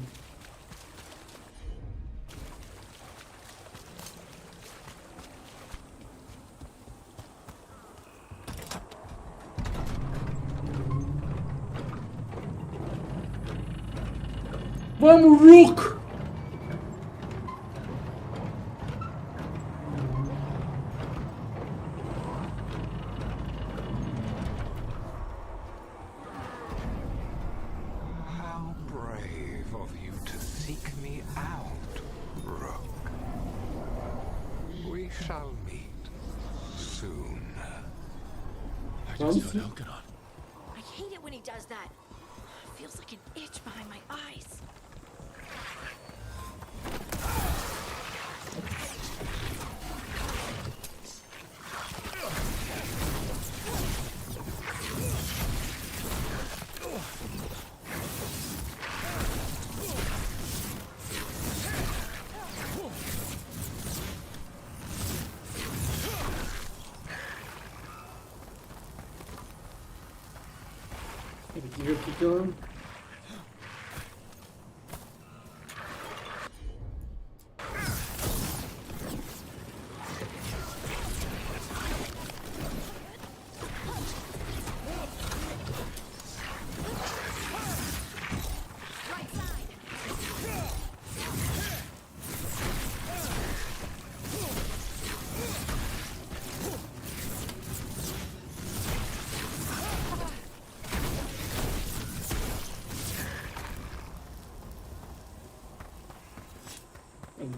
Vamos, Rook! How brave of you to seek me out, Rook. We shall meet soon. I hate it when he does that. It feels like an itch behind my eyes. Tem que ver o que eu...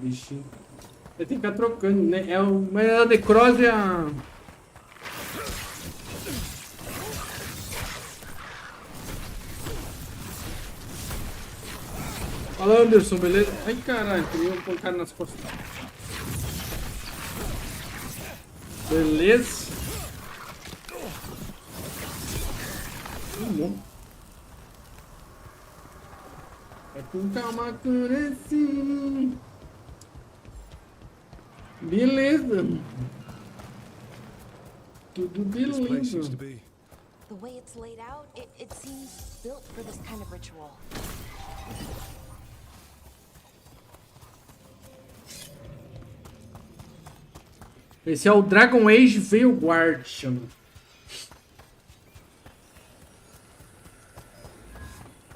Bichinho. Ele tem que ficar trocando, né? É o... Mas a necrose é a... Fala, Anderson, beleza? Ai, caralho, queria pôr o cara nas costas. Beleza. É com calma, assim. Beleza. Tudo beleza. The way it's laid out, it seems built for this kind of ritual. Esse é o Dragon Age Veilguard, chama.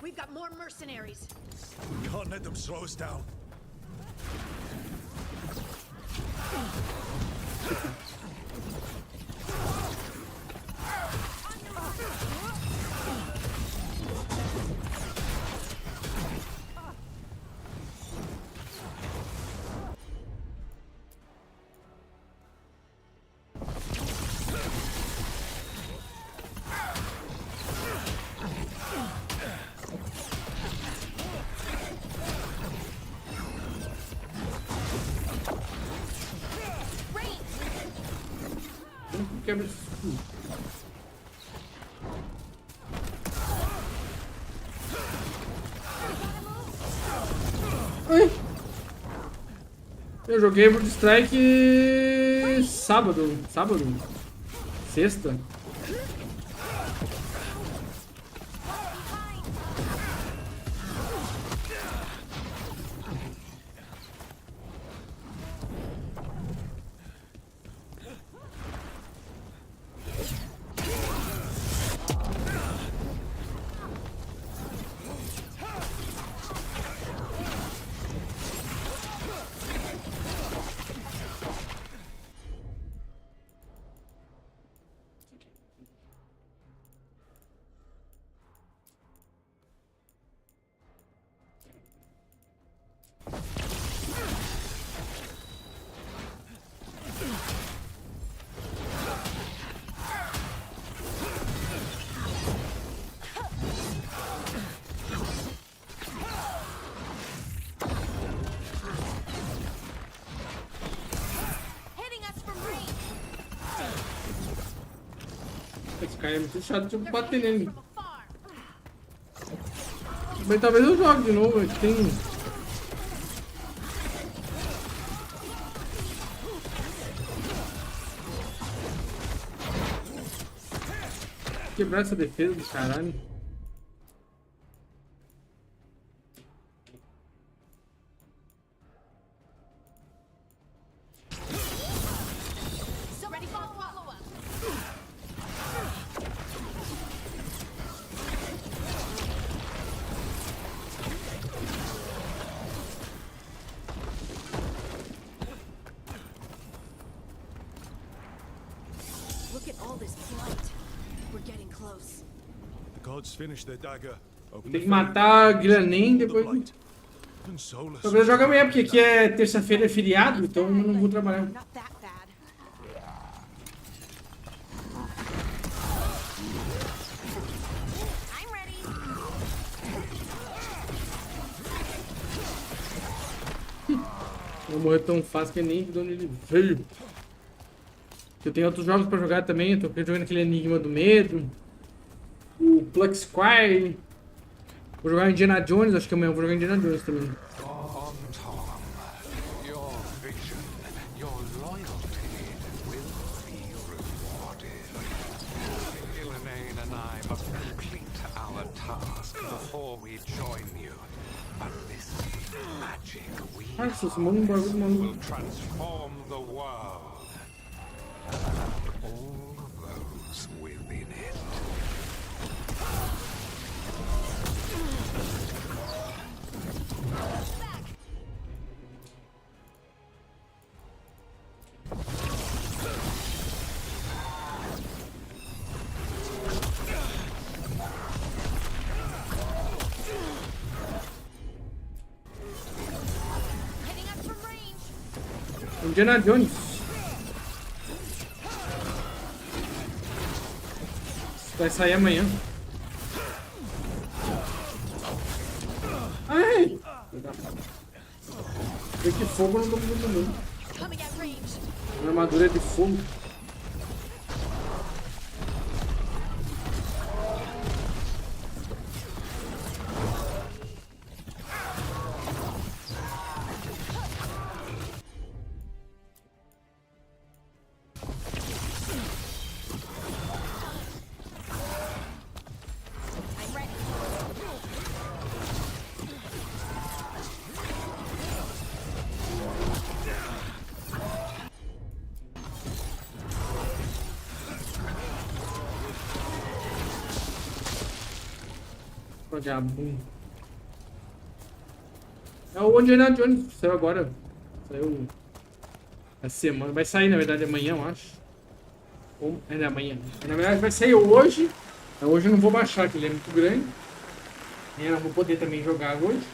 We've got more mercenaries. We can't let them slow us down. Que absurdo. Ai. Eu joguei World Strike sábado, sexta. Esse cara é muito chato de bater nele. Mas talvez eu jogue de novo, aqui tem... Quebrar essa defesa do caralho. Tem que matar a GHILAN depois. Talvez eu jogue amanhã, porque aqui é terça-feira, é feriado, então eu não vou trabalhar. Não morrer tão fácil que nem de onde ele veio. Eu tenho outros jogos pra jogar também, eu tô jogando aquele Enigma do Medo. O Plux Squire. Vou jogar Indiana Jones, acho que amanhã eu vou jogar Indiana Jones também. Nossa, esse mano é um bagulho maluco. Indiana Jones. Vai sair amanhã. Ai! Tem que fogo não tô muito não. Minha armadura é de fogo. Vagabundo. É o Indiana Jones, saiu agora. Saiu essa semana. Vai sair, na verdade, amanhã, eu acho. Ou é amanhã. Na verdade, vai sair hoje. Hoje eu não vou baixar, porque ele é muito grande. Eu não vou poder também jogar hoje.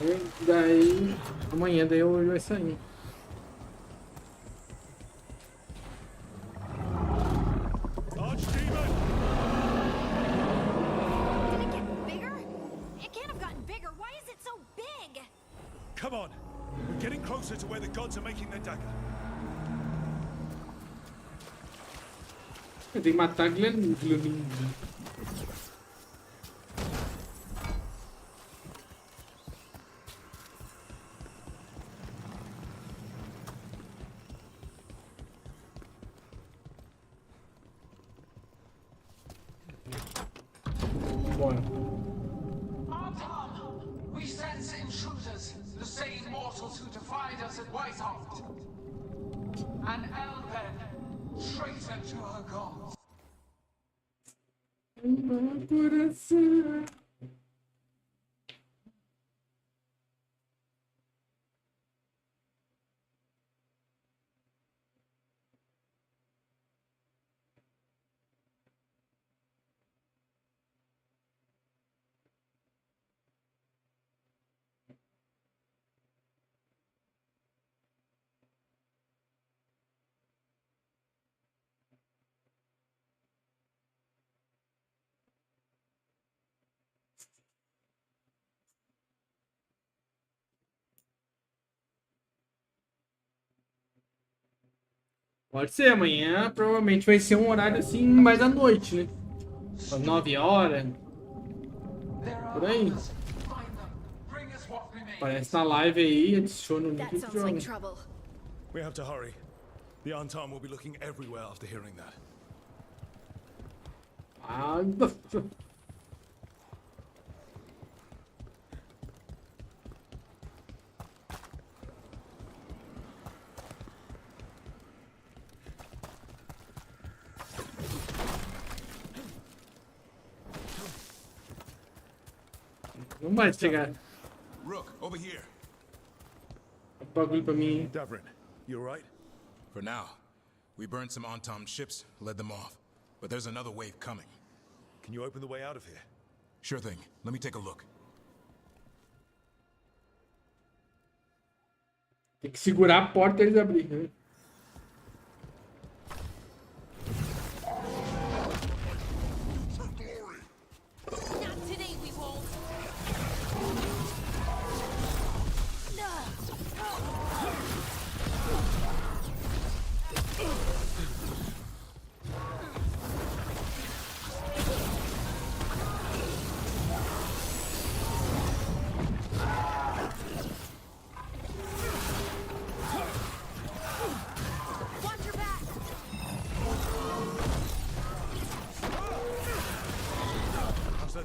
E daí, amanhã daí hoje vai sair. Come on! We're getting closer to where the gods are making their dagger. Tem que matar Glenn. Bora. We sense intruders, the same mortals who defied us at Whitehaft. An Elven, traitor to her gods. Pode ser, amanhã provavelmente vai ser um horário assim mais à noite, né? Às 9 horas. Por aí. Aparece na live aí, adiciona o link e joga. We have to hurry. The Antam will be looking everywhere after hearing that. Ah, não vai chegar. Rook, over here. Bagulho pra mim. Davrin, you alright? For now, we burned some Antom ships, led them off. But there's another wave coming. Can you open the way out of here? Sure thing. Let me take a look. Tem que segurar a porta e eles abrirem, né?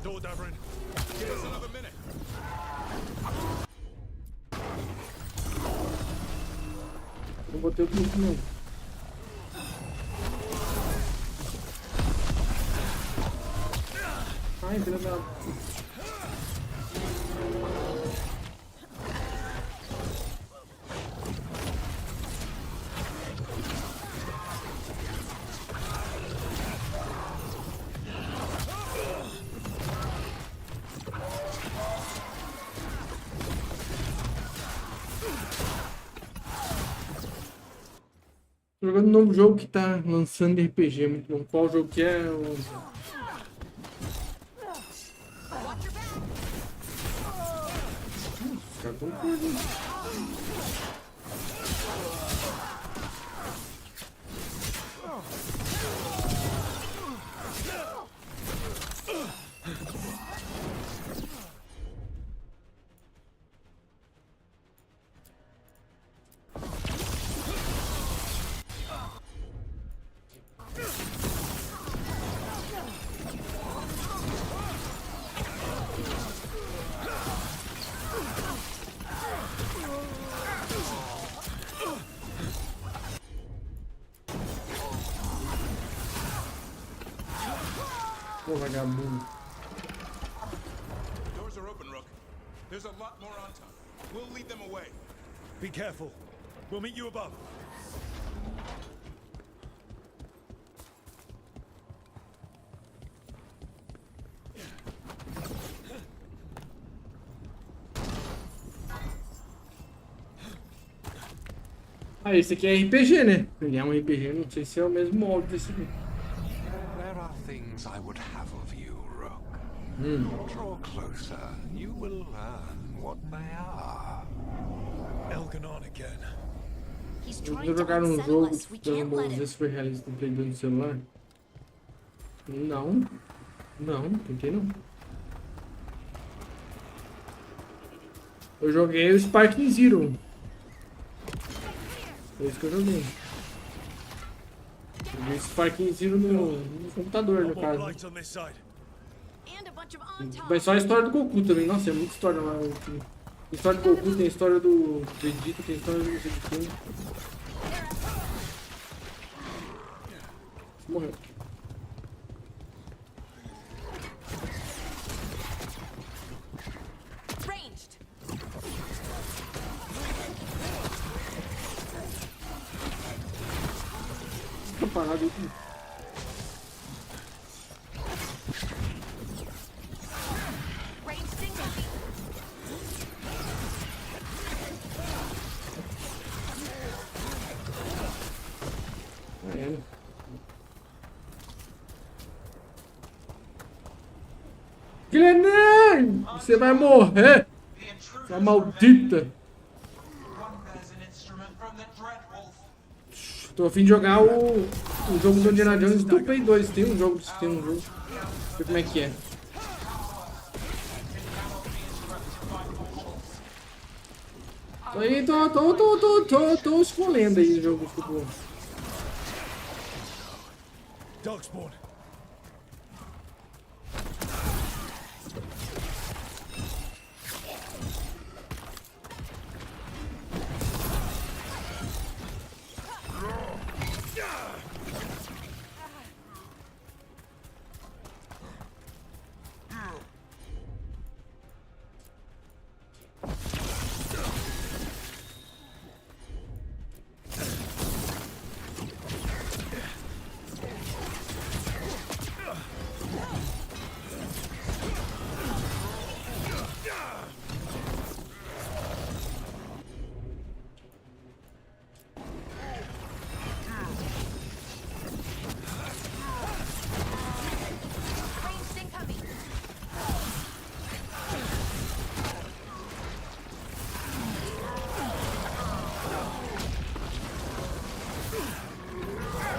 Door, Davrin. Give us another minute. Eu botei o clique não. Ai, filha da... Tô jogando um novo jogo que tá lançando de RPG, muito bom. Qual jogo que é? Os caras tão coisa. Pô, vagabundo. There's a lot more on top. We'll lead them away. Be careful. We'll meet you above. Ah, esse aqui é RPG, né? Ele é um RPG, não sei se é o mesmo molde desse aqui. There are things I would have of you, Rook. Draw closer. You will learn what they are. Enganado again. Eu vou jogar um jogo de Dragon Ball Z super realista no Play 2 no celular? Não. Não, tentei não. Eu joguei o Sparking Zero. Foi isso que eu joguei. Joguei Sparking Zero no computador, no caso. Mas só a história do Goku também. Nossa, é muita história lá. Tem história do Goku, tem história do Vegeta, tem história do não sei de quem. Morreu. Tô parado aqui. GHILAN! Você vai morrer! Sua maldita! Tô a fim de jogar o jogo do Enganado do Play 2. Tem um jogo. Deixa eu ver como é que é. Aí tô escolhendo aí o jogo de futebol. Darkspawn.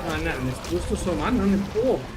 Ah, não, mas custa somar não, né? Porra.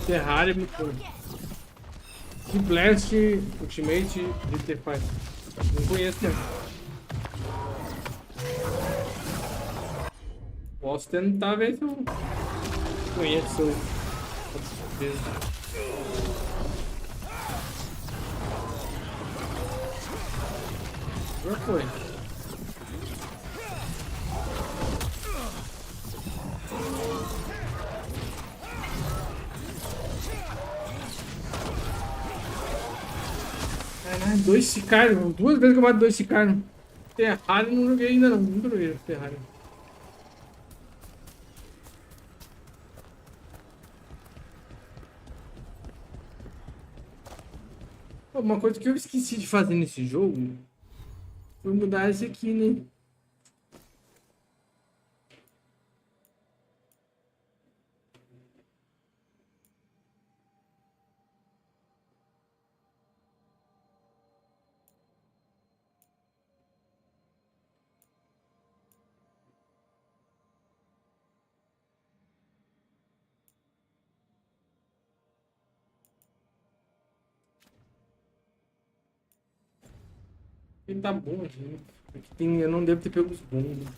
Terraria é muito bom. Que Blast Ultimate de T5. Não conheço mesmo. Posso tentar ver se eu conheço. Já foi. Ah, 2 Sicario. 2 vezes que eu mato 2 Sicario. Terrario não joguei ainda não. Nunca joguei Terrario. Uma coisa que eu esqueci de fazer nesse jogo foi mudar esse aqui, né? Ele tá bom aqui, né? Aqui tem, eu não devo ter pego os bons, né?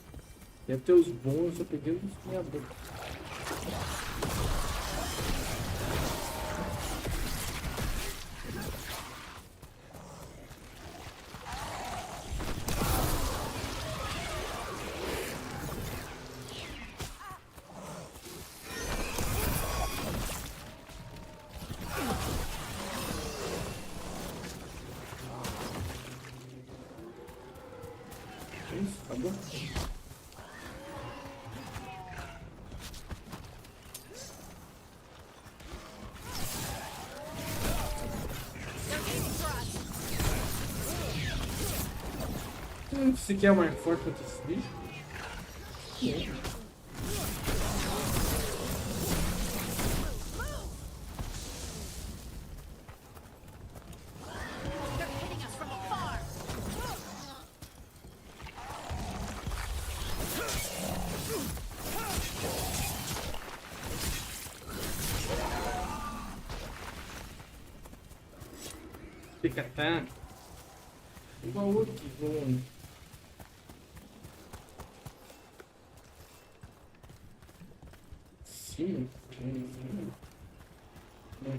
Deve ter os bons, eu só peguei os minha boca. Isso, acabou. Se quer mais forte contra esse bicho? Fica tá. Igual outro que voa. Sim.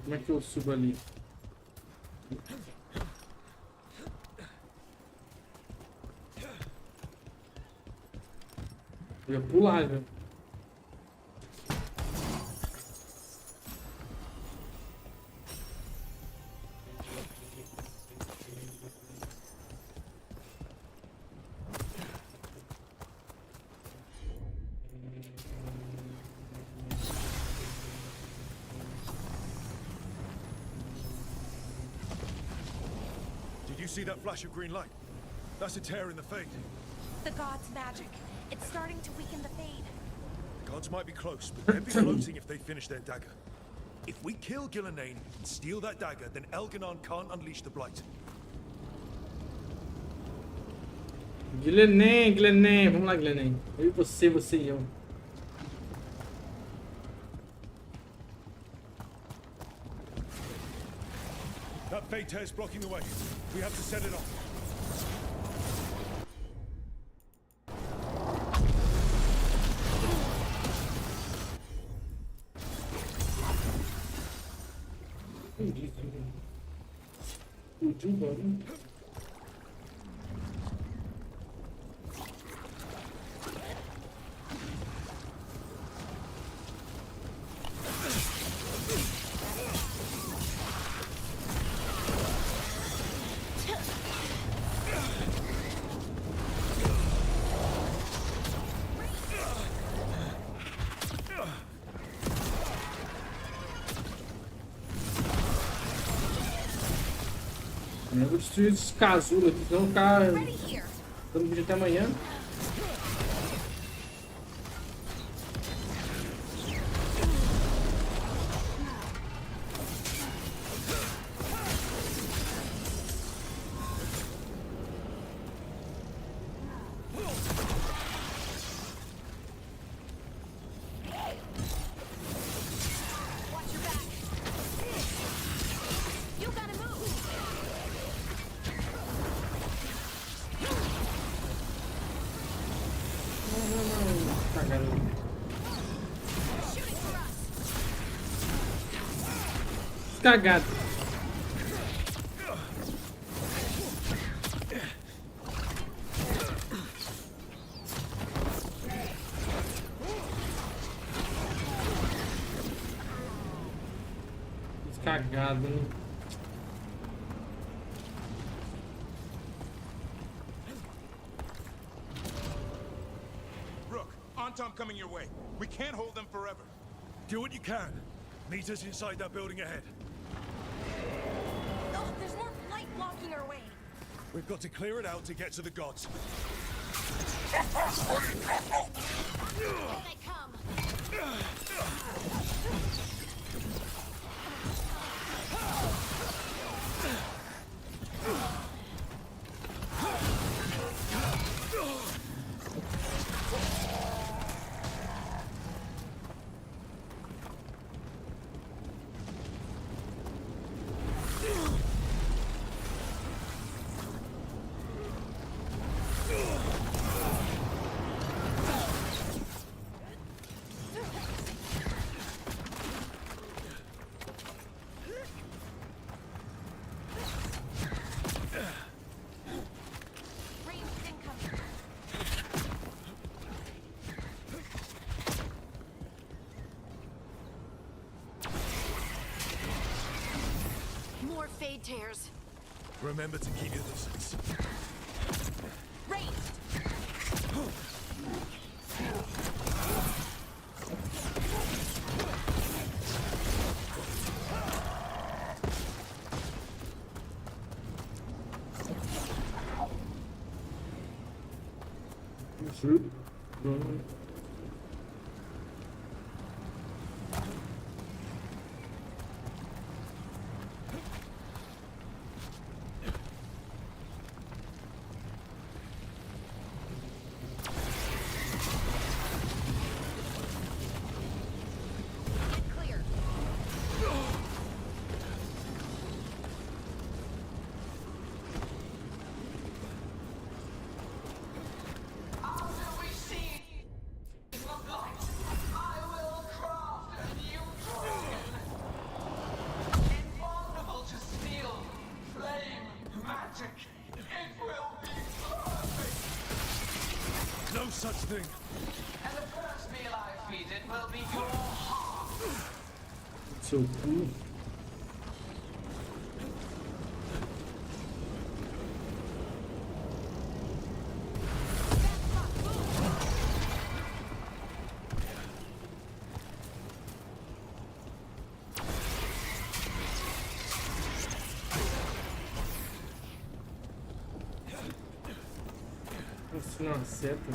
Como é que eu subo ali? Eu ia pular, velho. Did you see that flash of green light? That's a tear in the fade. The god's magic. It's starting to weaken the fade. The gods might be close, but they'll be floating if they finish their dagger. If we kill GHILAN and steal that dagger, then Enganado can't unleash the blight. GHILAN, vamos lá, GHILAN. Eu e você, você e eu. That fade tear's blocking the way. We have to set it off. Eu vou destruir esses casulos aqui, senão ficar dando vídeo até amanhã. Cagado. Cagado, né? Antom coming your way. We can't hold them forever. Do what you can. Meet us inside that building ahead. Oh, there's more light blocking our way. We've got to clear it out to get to the gods. Here they come. More fade tears. Remember to keep your distance. Raised. No such thing. And the first meal I feed it will be your heart. Seu cu. Nossa, não acerta.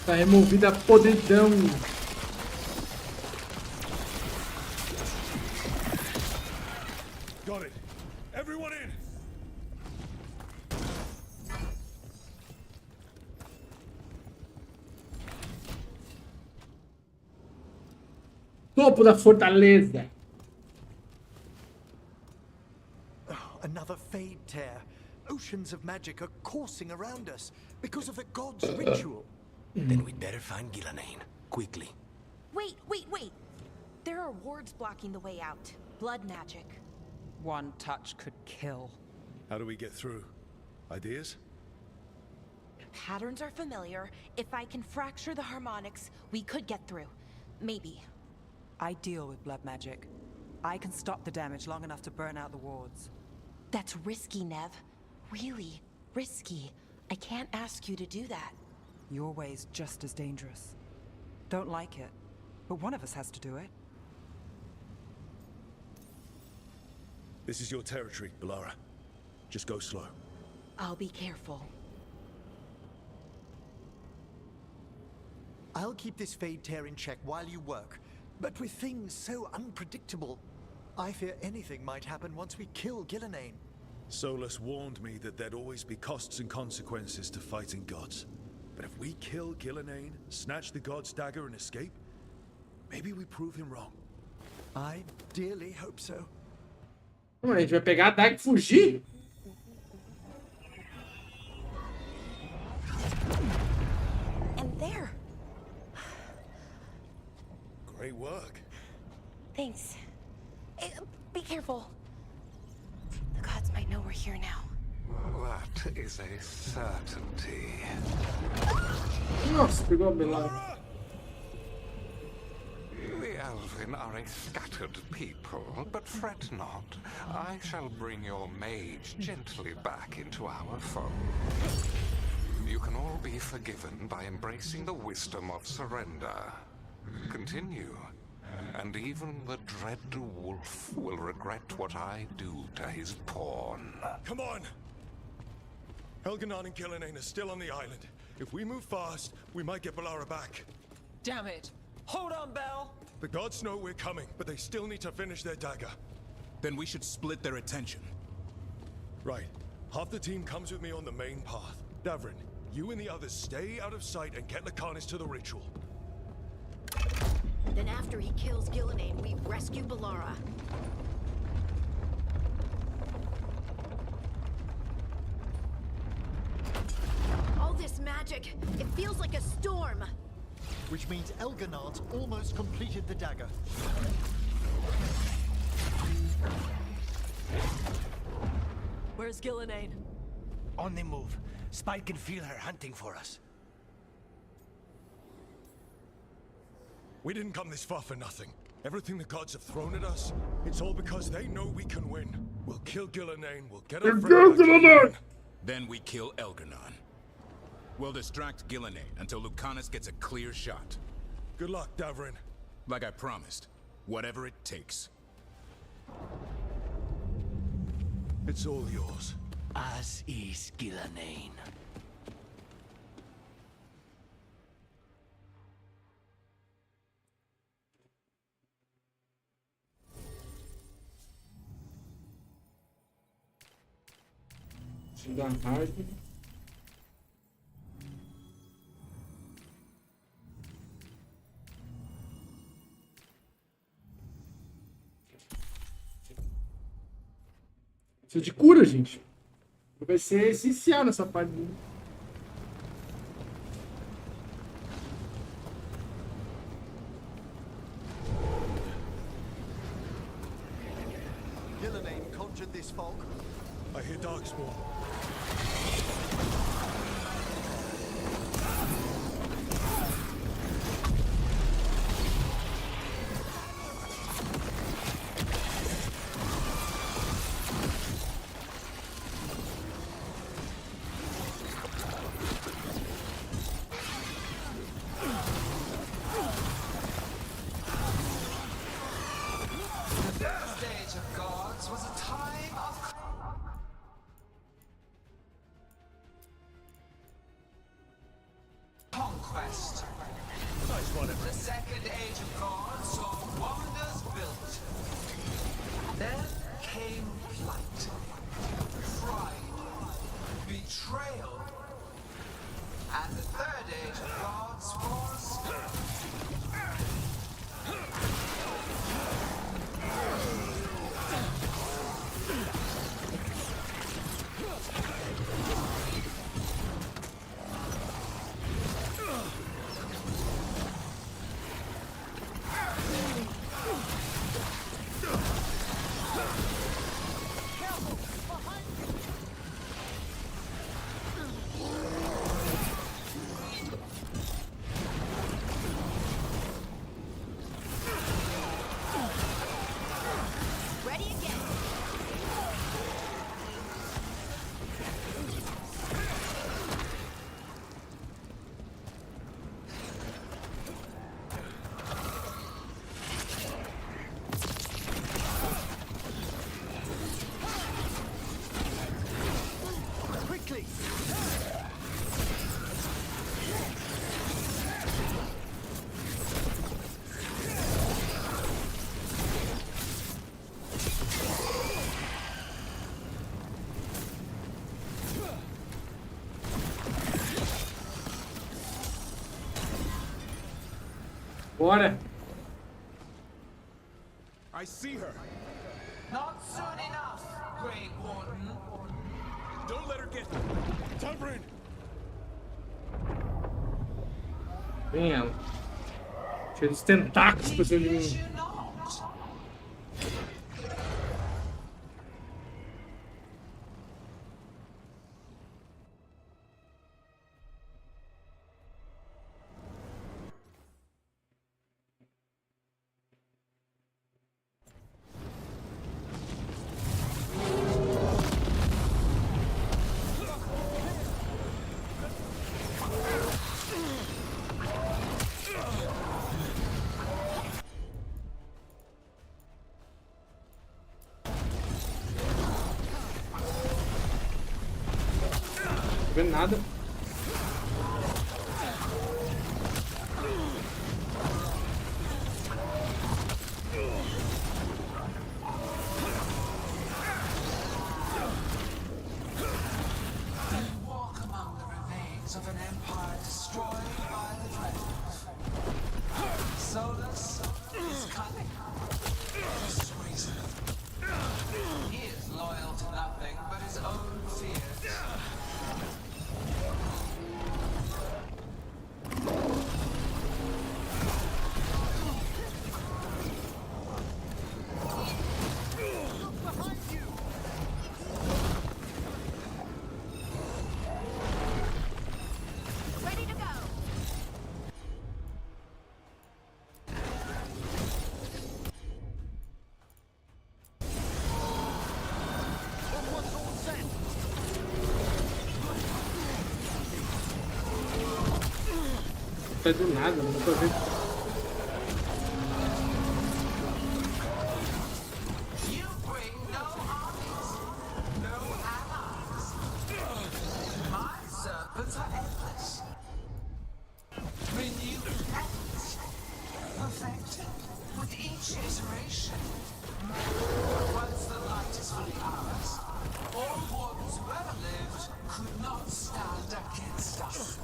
Tá removida a podridão. Got it. Everyone in. Topo da fortaleza. Another fade tear. Oceans of magic are coursing around us because of the god's ritual. Then we'd better find GHILAN, quickly. Wait. There are wards blocking the way out. Blood magic. One touch could kill. How do we get through? Ideas? Patterns are familiar. If I can fracture the harmonics, we could get through. Maybe. I deal with blood magic. I can stop the damage long enough to burn out the wards. That's risky, Nev. Really risky. I can't ask you to do that. Your way's just as dangerous. Don't like it, but one of us has to do it. This is your territory, Balara. Just go slow. I'll be careful. I'll keep this fade tear in check while you work. But with things so unpredictable, I fear anything might happen once we kill GHILAN. Solas warned me that there'd always be costs and consequences to fighting gods. But if we kill GHILAN, snatch the god's dagger and escape, maybe we prove him wrong. I dearly hope so. Como a gente vai pegar a daga e fugir? And there. Great work. Thanks. Be careful. The gods might know we're here now. That is a certainty. Nossa, pegou a belada. The Elven are a scattered people, but fret not. I shall bring your mage gently back into our fold. You can all be forgiven by embracing the wisdom of surrender. Continue, and even the dread wolf will regret what I do to his pawn. Come on! Enganado and GHILAN are still on the island. If we move fast, we might get Balara back. Damn it! Hold on, Bell! The gods know we're coming, but they still need to finish their dagger. Then we should split their attention. Right. Half the team comes with me on the main path. Davrin, you and the others stay out of sight and get Lakanis to the ritual. Then after he kills GHILAN, we rescue Balara. All this magic, it feels like a storm. Which means Enganad's almost completed the dagger. Where's GHILAN? On the move. Spike can feel her hunting for us. We didn't come this far for nothing. Everything the gods have thrown at us, it's all because they know we can win. We'll kill GHILAN, we'll get our friend back to GHILAN. Then we kill Enganado. We'll distract GHILAN until Lucanus gets a clear shot. Good luck, Davrin. Like I promised, whatever it takes. It's all yours. As is GHILAN. Da hard. Preciso de cura, gente. Vai ser essencial nessa parte. GHILAN conjured this fog. I hear Darkspawn. Conquest. Nice one. The second age of gods saw wonders built. Then came flight, pride, betrayal, and the third age of gods was Bora! I see her. Not soon enough, Great Warden. Don't let her get... Tumbrin! Vem ela. Cheio de tentáculos pra cima de mim. Vendo nada. Walk among the remains of an empire destroyed by the dreadnought. Solas is cunning, persuasive. He is loyal to nothing but his own fears. Ready to go. Tá do nada, não dá pra ver. You bring no armies, no allies. My serpents are endless. Renewed efforts, perfected with each iteration. Once the light is fully ours, all wardens who ever lived could not stand against us.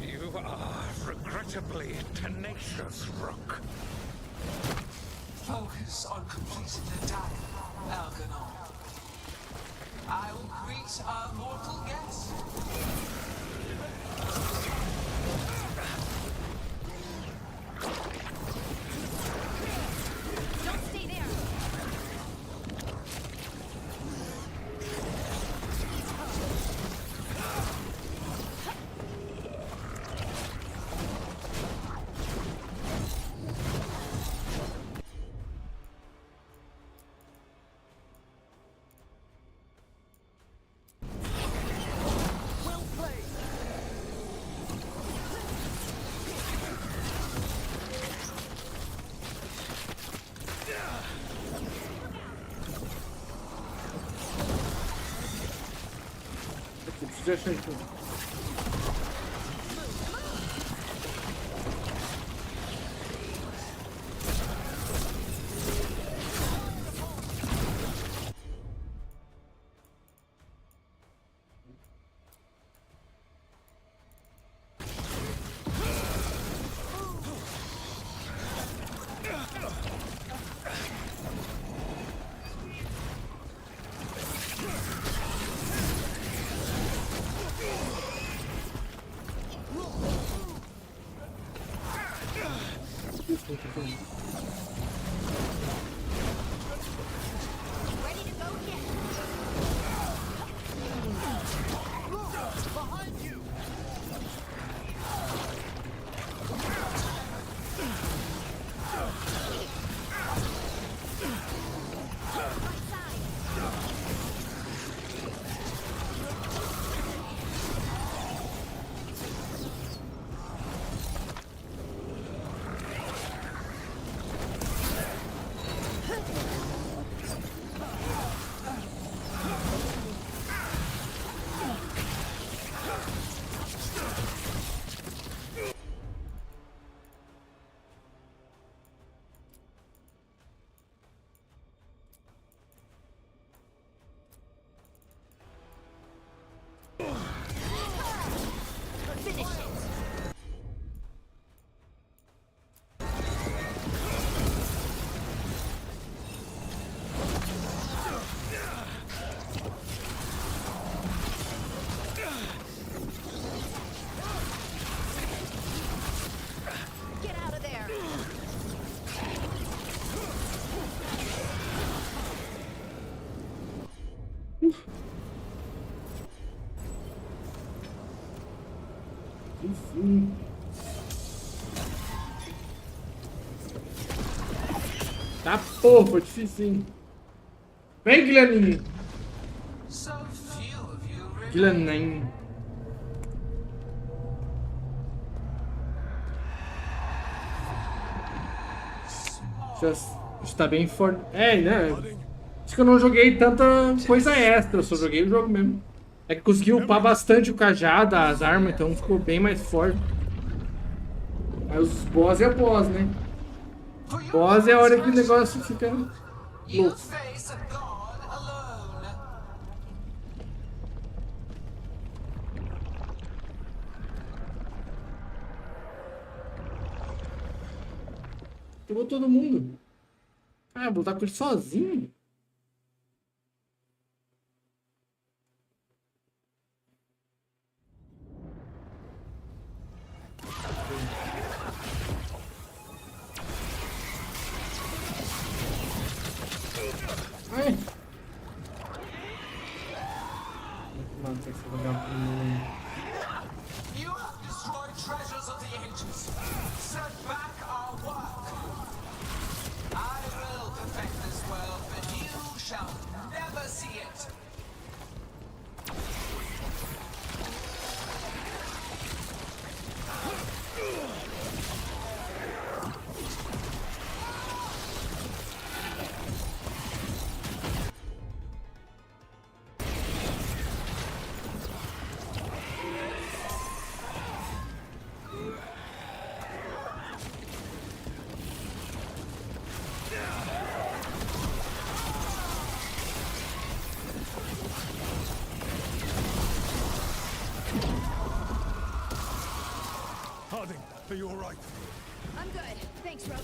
You are regrettably tenacious, Rook. Focus on completing the diet, Enganado. I will greet our mortal guest. Don't stay there. Precisa achar aqui. Ready to go again. Behind you. Sim. Tá, porra, foi difícil, hein? Vem, Guilherme! So few of you remain. GHILAN. Já está bem forte. É, né? Acho que eu não joguei tanta coisa extra, eu só joguei o jogo mesmo. É que consegui upar bastante o cajado, as armas, então ficou bem mais forte. Mas os boss é boss, né? Boss é a hora que o negócio fica louco. Face a god alone. Pegou todo mundo. Ah, vou lutar com ele sozinho? Ai. Mano, tem que ser vagabundo. You have destroyed treasures of the ancients. Set back our work. I will perfect this world, but you shall never see it. Harding, are you alright? I'm good. Thanks, Rogue.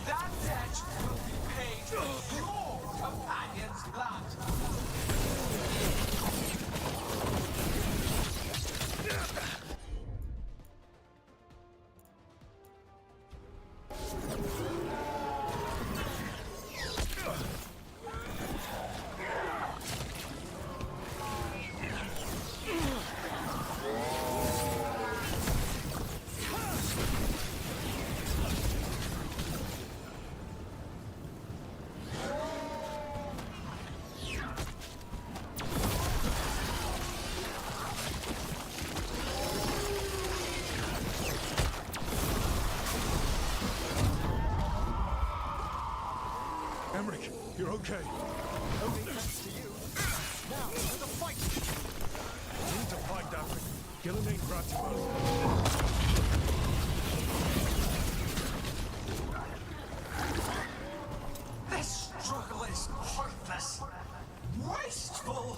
That debt will be paid with your companion's blood. Emmerich, you're okay. Only thanks to you. Now, for the fight! We need to find that thing. GHILAN ain't brought to us. This struggle is hopeless, wasteful.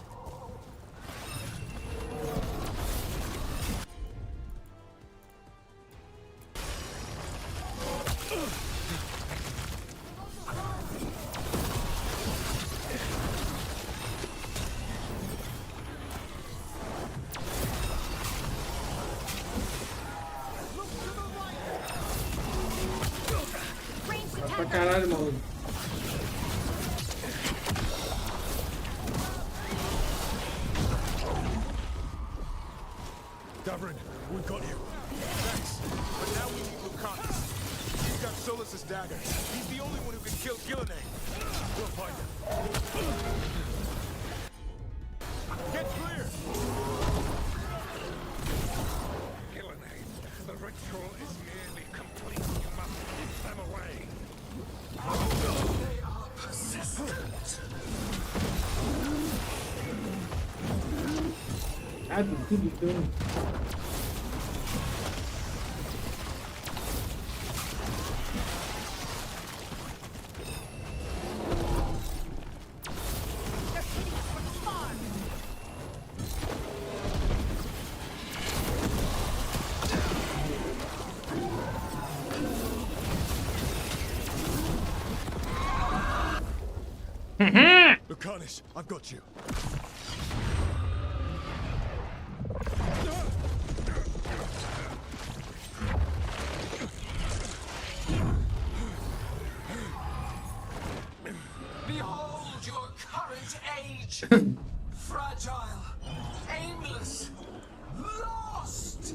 Vai pra caralho, maluco. Davrin, we've got you. Thanks. But now we need Lucanus. He's got Solas' dagger. He's the only one who can kill GHILAN. We'll find him. Get clear! GHILAN, the ritual is nearly complete. You must keep them away. They are persistent. Ah, tudo dano. Lucanus, I've got you. Fragile, aimless, lost.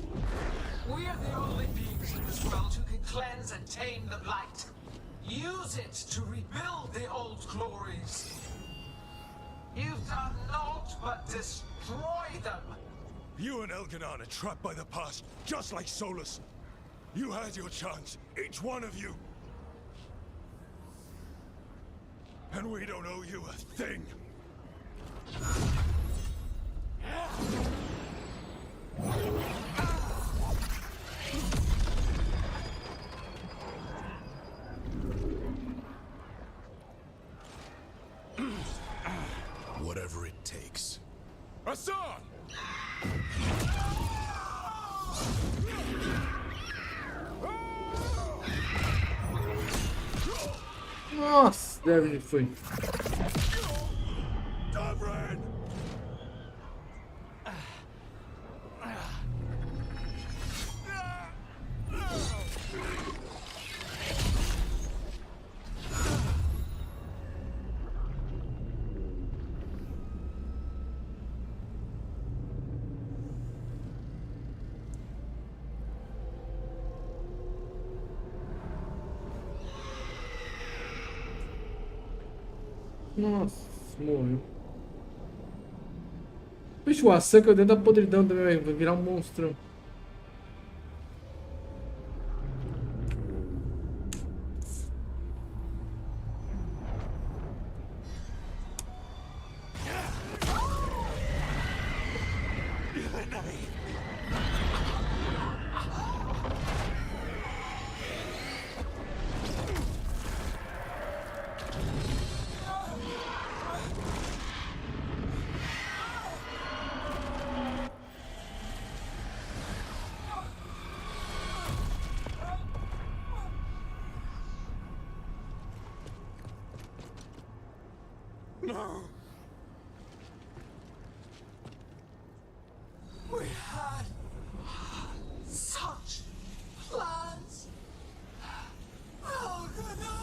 We are the only beings in this world who can cleanse and tame the blight. Use it to rebuild the old glories. You've done naught but destroy them. You and Enganado are trapped by the past, just like Solas. You had your chance, each one of you. And we don't owe you a thing. Whatever it takes. Hassan! Nossa, deve foi. Nossa, morreu. Bicho, o Hassan que eu dentro da podridão também vai virar um monstrão. No. We had such plans. Oh, good night.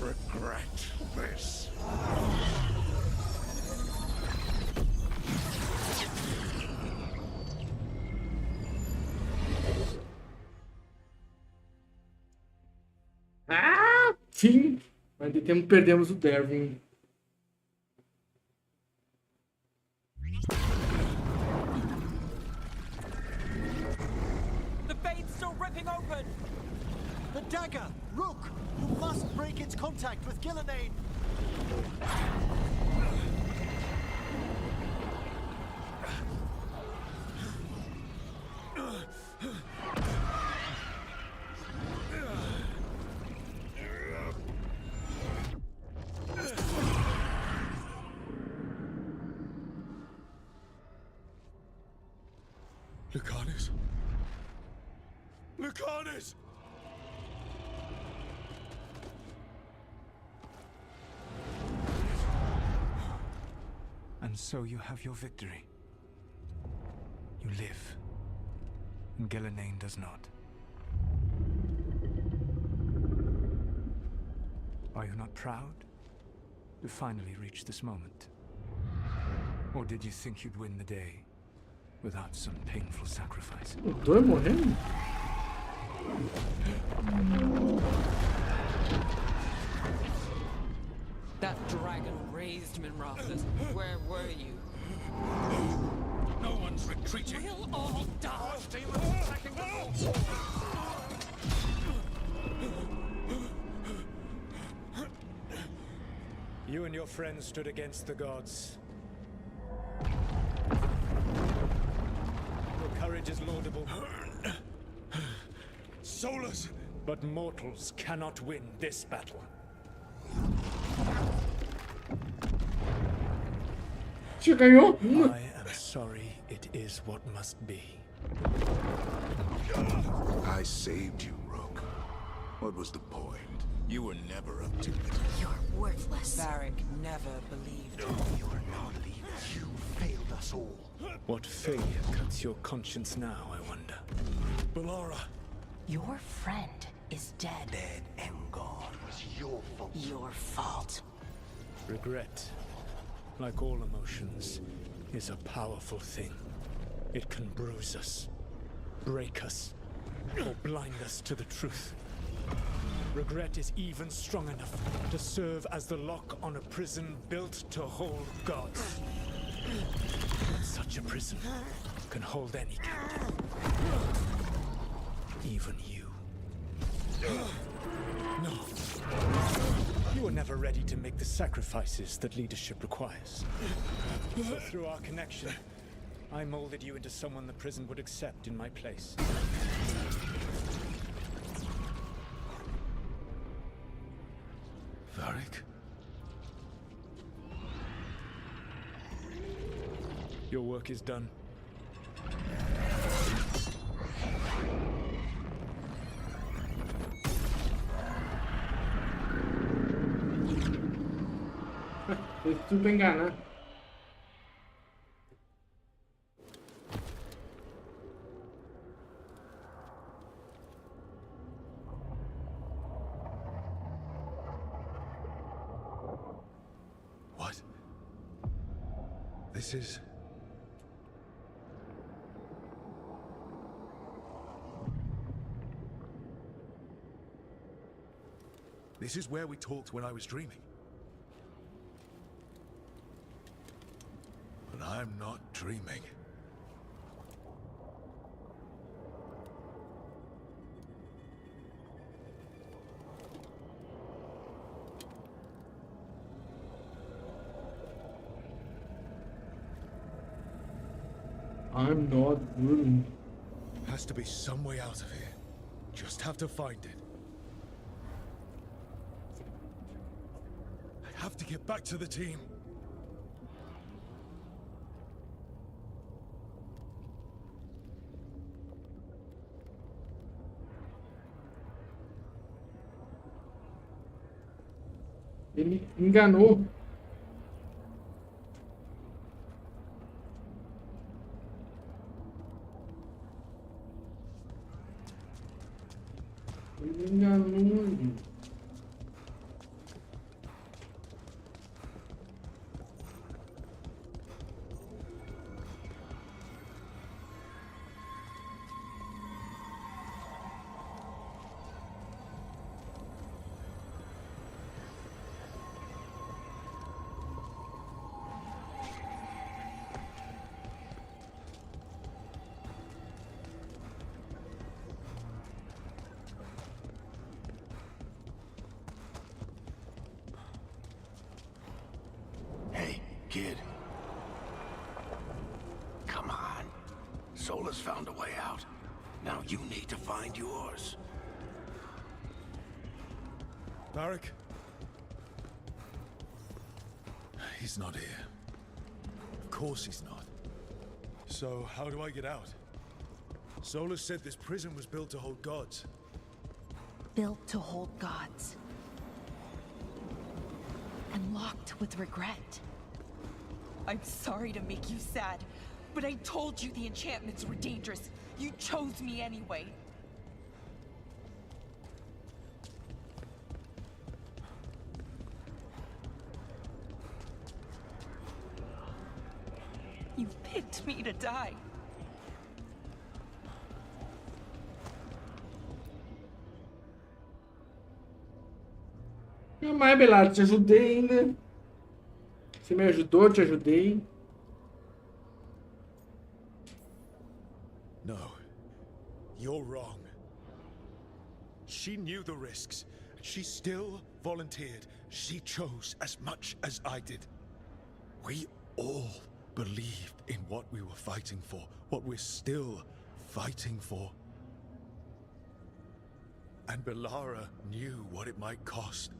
Regret this. Ah, sim. Mas de tempo perdemos o Derwin. The fade's still ripping open. The dagger! Rook! You must break its contact with GHILAN. Lucanus? Lucanus! And so you have your victory. You live, and GHILAN does not. Are you not proud to finally reach this moment? Or did you think you'd win the day without some painful sacrifice? Eu tô morrendo? That dragon raised Minrathus. Where were you? No one's retreating. We'll all die. Demons attacking the wall. You and your friends stood against the gods. Your courage is laudable. Solas! But mortals cannot win this battle. Você ganhou? I am sorry, it is what must be. I saved you, Rook. What was the point? You were never up to it. You're worthless. Varric never believed. You are not leaders. You failed us all. What failure cuts your conscience now, I wonder? Bellara! Your friend is dead. Dead and gone. It was your fault. Your fault. Regret, like all emotions, is a powerful thing. It can bruise us, break us, or blind us to the truth. Regret is even strong enough to serve as the lock on a prison built to hold gods. Such a prison can hold any captive. Even you. No. You were never ready to make the sacrifices that leadership requires. So through our connection, I molded you into someone the prison would accept in my place. Varric? Your work is done. Fez tudo pra enganar. What? This is... This is where we talked when I was dreaming. But I'm not dreaming. I'm not dreaming. Has to be some way out of here. Just have to find it. I have to get back to the team. Ele enganou. Ele enganou. Kid. Come on. Solas found a way out. Now you need to find yours. Varric? He's not here. Of course he's not. So, how do I get out? Solas said this prison was built to hold gods. Built to hold gods. And locked with regret. I'm sorry to make you sad, but I told you the enchantments were dangerous. You chose me anyway. You picked me to die. Mas, Belado, te ajudei ainda. Você me ajudou, te ajudei. No. You're wrong. She knew the risks. She still volunteered. She chose as much as I did. We all believed in what we were fighting for. What we're still fighting for. And Bellara knew what it might cost.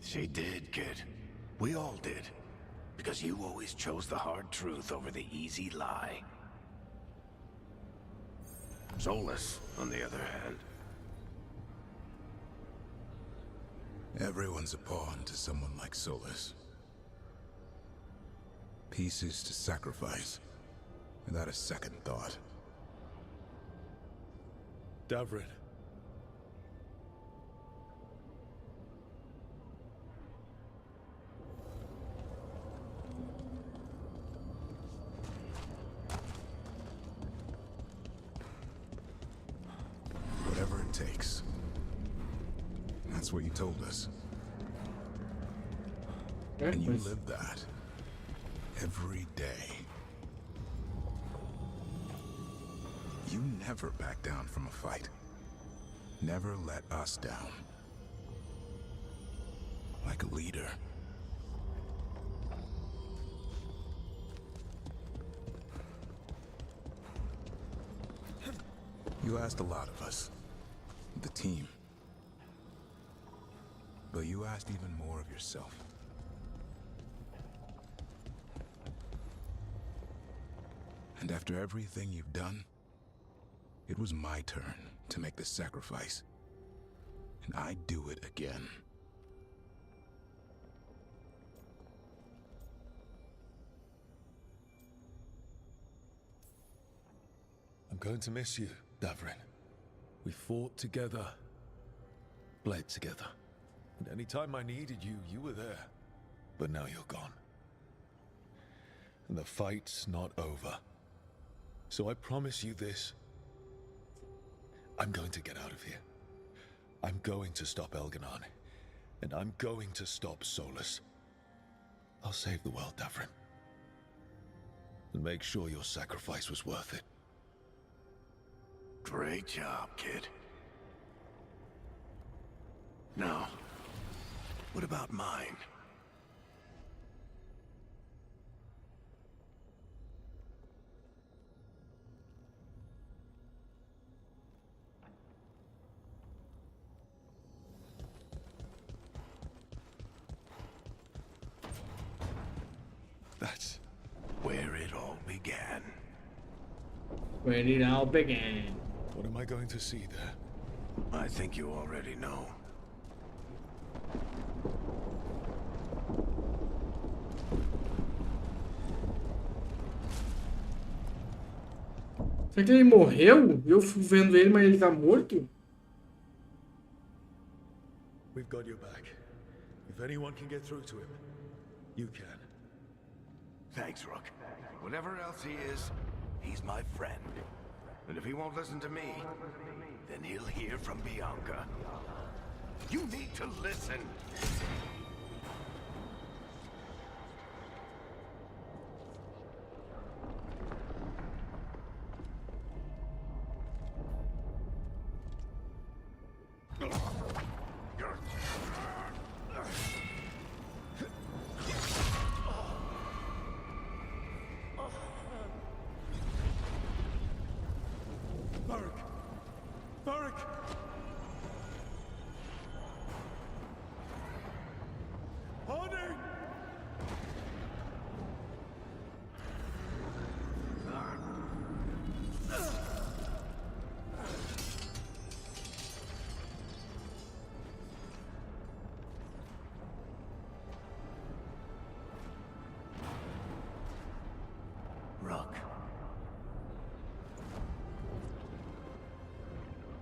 She did, kid. We all did. Because you always chose the hard truth over the easy lie. Solas, on the other hand, Everyone's a pawn to someone like Solas. Pieces to sacrifice, without a second thought. Davrin. Whatever it takes. That's what you told us. And you live that. Every day. You never back down from a fight. Never let us down. Like a leader. You asked a lot of us. The team. But you asked even more of yourself. And after everything you've done, it was my turn to make the sacrifice. And I'd do it again. I'm going to miss you, Davrin. We fought together, bled together. And any time I needed you, you were there. But now you're gone. And the fight's not over. So I promise you this. I'm going to get out of here. I'm going to stop Enganado. And I'm going to stop Solas. I'll save the world, Davrin. And make sure your sacrifice was worth it. Great job, kid. Now, what about mine? That's where it all began. Where it all began. What am I going to see there? I think you already know. Será que ele morreu? Eu fui vendo ele, mas ele tá morto? We've got your back. If anyone can get through to him, you can. Thanks, Rook. Whatever else he is, he's my friend. And if he won't listen to me, then he'll hear from Bianca. You need to listen.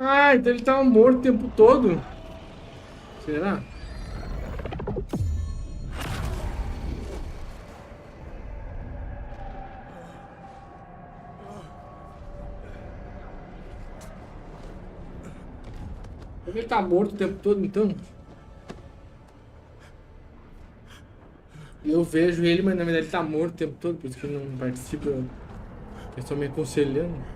Ah, então ele tava morto o tempo todo. Será? Ele tá morto o tempo todo, então? Eu vejo ele, mas na verdade ele tá morto o tempo todo, por isso que ele não participa. Eu estou me aconselhando.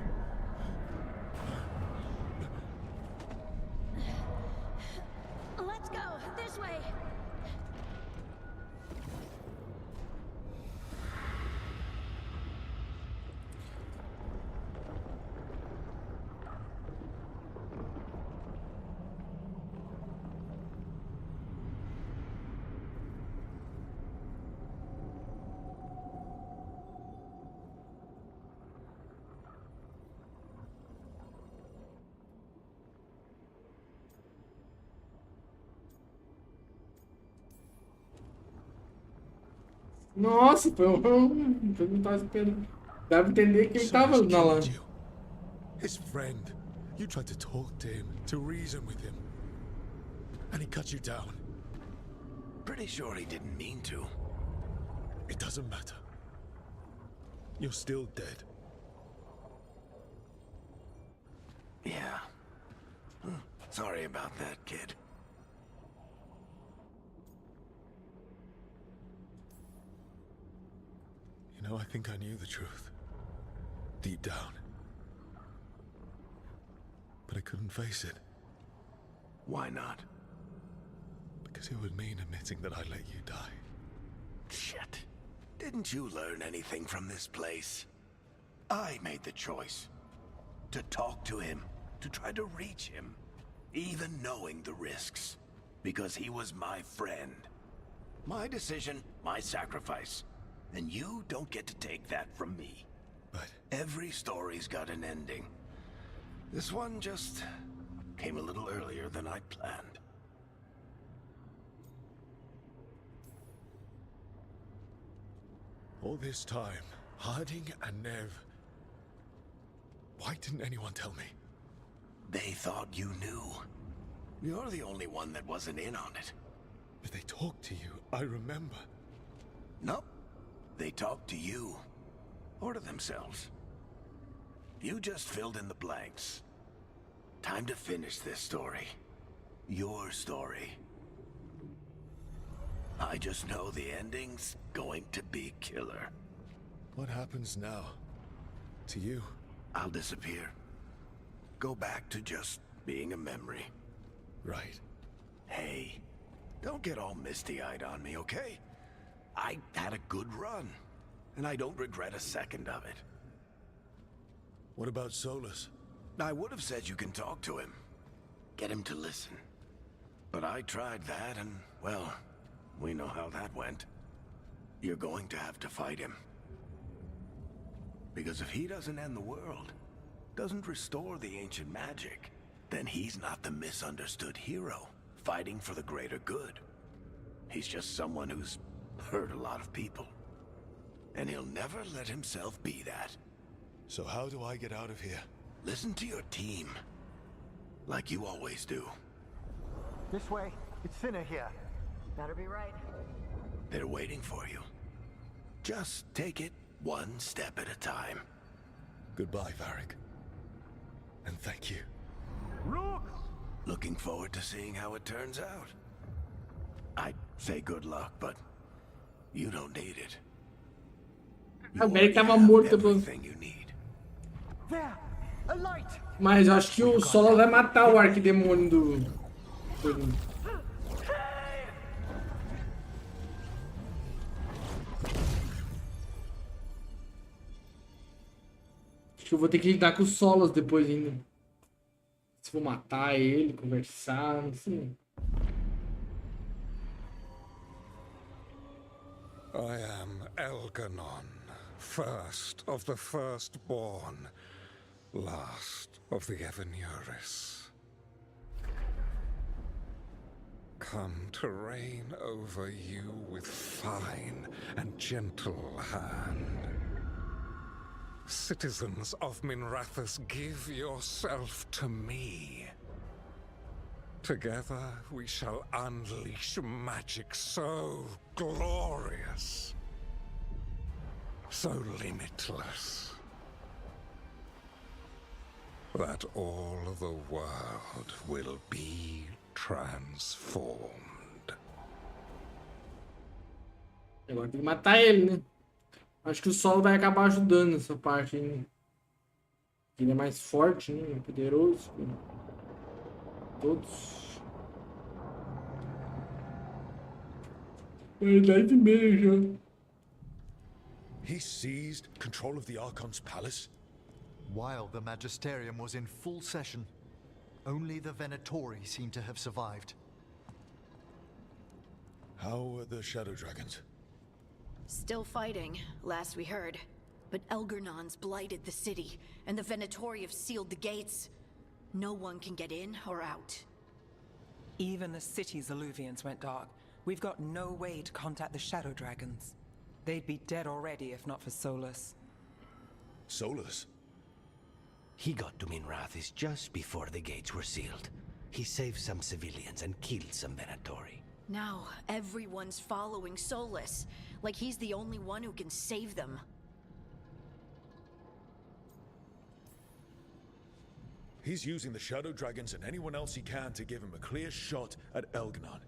Nossa, foi um eu não tava esperando. Dá pra entender que ele tava na lã. His friend. You tried to talk to him, to reason with him. And he cut you down. Pretty sure he didn't mean to. It doesn't matter. You're still dead. Yeah. Sorry about that, kid. You know, I think I knew the truth. Deep down. But I couldn't face it. Why not? Because it would mean admitting that I let you die. Shit. Didn't you learn anything from this place? I made the choice. To talk to him. To try to reach him. Even knowing the risks. Because he was my friend. My decision, my sacrifice. And you don't get to take that from me. But every story's got an ending. This one just came a little earlier than I planned. all this time, Harding and Nev, why didn't anyone tell me? They thought you knew. You're the only one that wasn't in on it. But they talked to you, I remember. Nope. They talked to you. Or to themselves. You just filled in the blanks. Time to finish this story. Your story. I just know the ending's going to be killer. What happens now? To you? I'll disappear. Go back to just being a memory. Right. Hey, don't get all misty-eyed on me, okay? I had a good run, and I don't regret a second of it. What about Solas? I would have said you can talk to him. Get him to listen. But I tried that, and, well, we know how that went. You're going to have to fight him. Because if he doesn't end the world, doesn't restore the ancient magic, then he's not the misunderstood hero, fighting for the greater good. He's just someone who's hurt a lot of people. And he'll never let himself be that. So how do I get out of here? Listen to your team. Like you always do. This way. It's thinner here. Better be right. They're waiting for you. Just take it one step at a time. Goodbye, Varric. And thank you. Rook! Looking forward to seeing how it turns out. I'd say good luck, but you don't need it. Ele tava morto. There! A light! Mas acho que o Solas vai matar o arquidemônio do... Acho que eu vou ter que lidar com o Solas depois ainda. Se vou matar ele, conversar, não sei. I am Elganon, first of the firstborn, last of the Evenuris. Come to reign over you with fine and gentle hand. Citizens of Minrathous, give yourself to me. Together we shall unleash magic so glorious, so limitless, that all the world will be transformed. Agora tem que matar ele, né? Acho que o Solo vai acabar ajudando nessa parte ainda. Ele é mais forte, né? Poderoso. Todos. É 10:30 já. He seized control of the Archon's palace? While the Magisterium was in full session, only the Venatori seem to have survived. How were the Shadow Dragons? Still fighting, last we heard. But Elgernon's blighted the city, and the Venatori have sealed the gates. No one can get in or out. Even the city's alluvians went dark. We've got no way to contact the Shadow Dragons. They'd be dead already if not for Solas. Solas? He got to Minrathis just before the gates were sealed. He saved some civilians and killed some Venatori. Now, everyone's following Solas, like he's the only one who can save them. He's using the Shadow Dragons and anyone else he can to give him a clear shot at Elganon.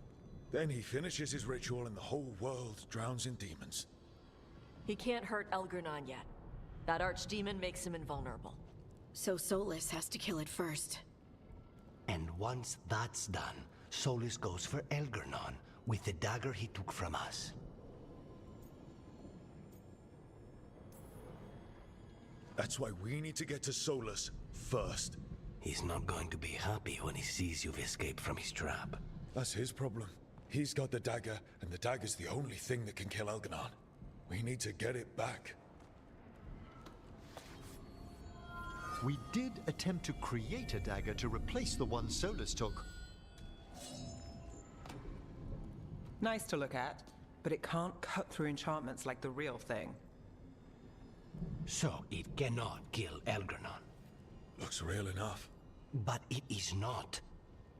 Then he finishes his ritual and the whole world drowns in demons. He can't hurt Elganon yet. That archdemon makes him invulnerable. So Solas has to kill it first. And once that's done, Solas goes for Elganon with the dagger he took from us. That's why we need to get to Solas first. He's not going to be happy when he sees you've escaped from his trap. That's his problem. He's got the dagger, and the dagger's the only thing that can kill Elganon. We need to get it back. We did attempt to create a dagger to replace the one Solas took. Nice to look at, but it can't cut through enchantments like the real thing. So it cannot kill Elganon. Looks real enough. But it is not.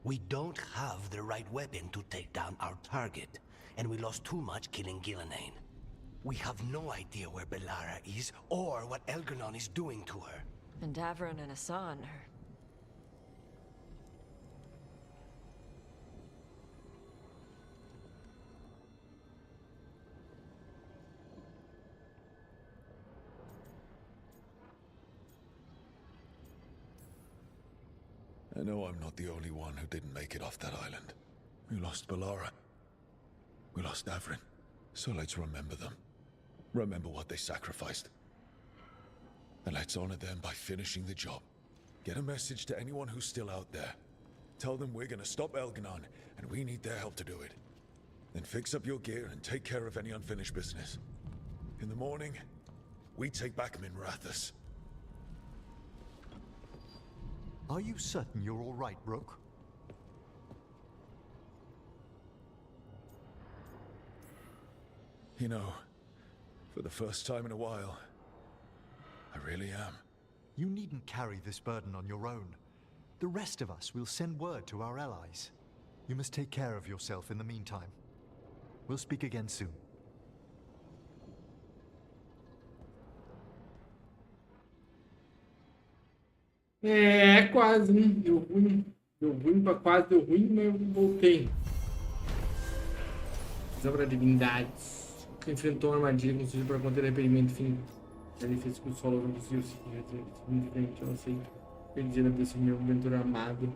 We don't have the right weapon to take down our target, and we lost too much killing GHILAN. We have no idea where Bellara is, or what Elganon is doing to her. And Davron and Hassan are... I know I'm not the only one who didn't make it off that island. We lost Bellara. We lost Davron. So let's remember them. Remember what they sacrificed. And let's honor them by finishing the job. Get a message to anyone who's still out there. Tell them we're gonna stop Elganon, and we need their help to do it. Then fix up your gear and take care of any unfinished business. In the morning, we take back Minrathis. Are you certain you're all right, Rook? You know, for the first time in a while, I really am. You needn't carry this burden on your own. The rest of us will send word to our allies. You must take care of yourself in the meantime. We'll speak again soon. É, quase, hein? Deu ruim. Deu ruim pra quase, deu ruim, mas eu voltei. Obra divindades. Que enfrentou uma armadilha construída para conter arrependimento. Fim. A defesa que o Solas não conseguiu seguir. Eu não sei. Perdi a desse meu aventura amado.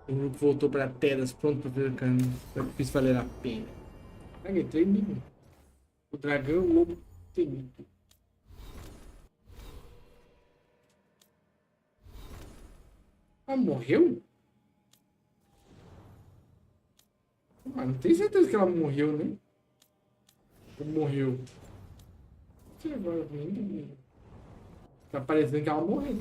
O grupo voltou para Teras, pronto para fazer o caminho. Para que isso valer a pena. Caguei 3 mil. O dragão e o lobo temido. Ah, morreu? Ah, não tenho certeza que ela morreu, né? Ou morreu? Não sei agora. Tá parecendo que ela morreu.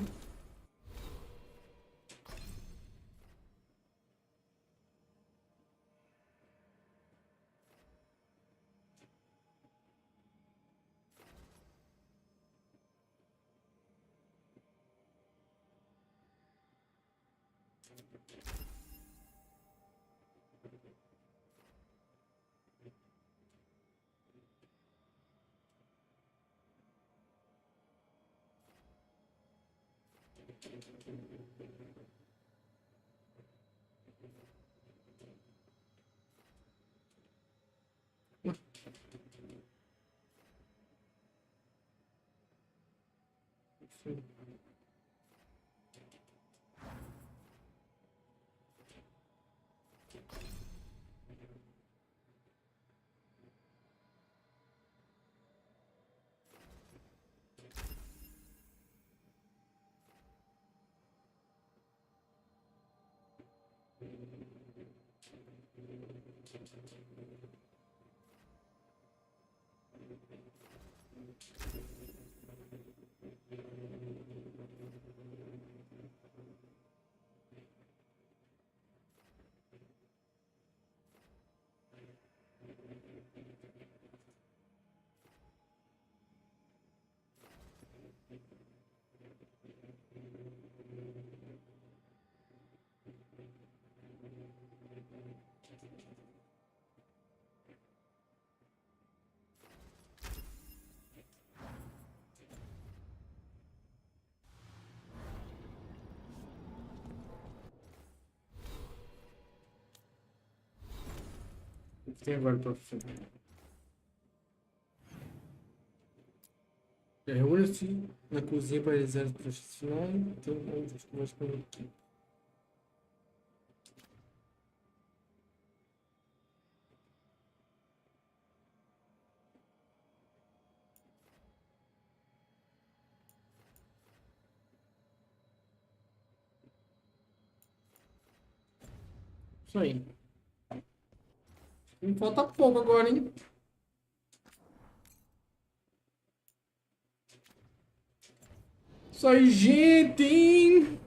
Tem agora pra fazer. Reúne-se na cozinha para realizar os processos finais. Tem outras coisas para aqui. Isso aí. Me falta pouco agora, hein? Isso aí, gente!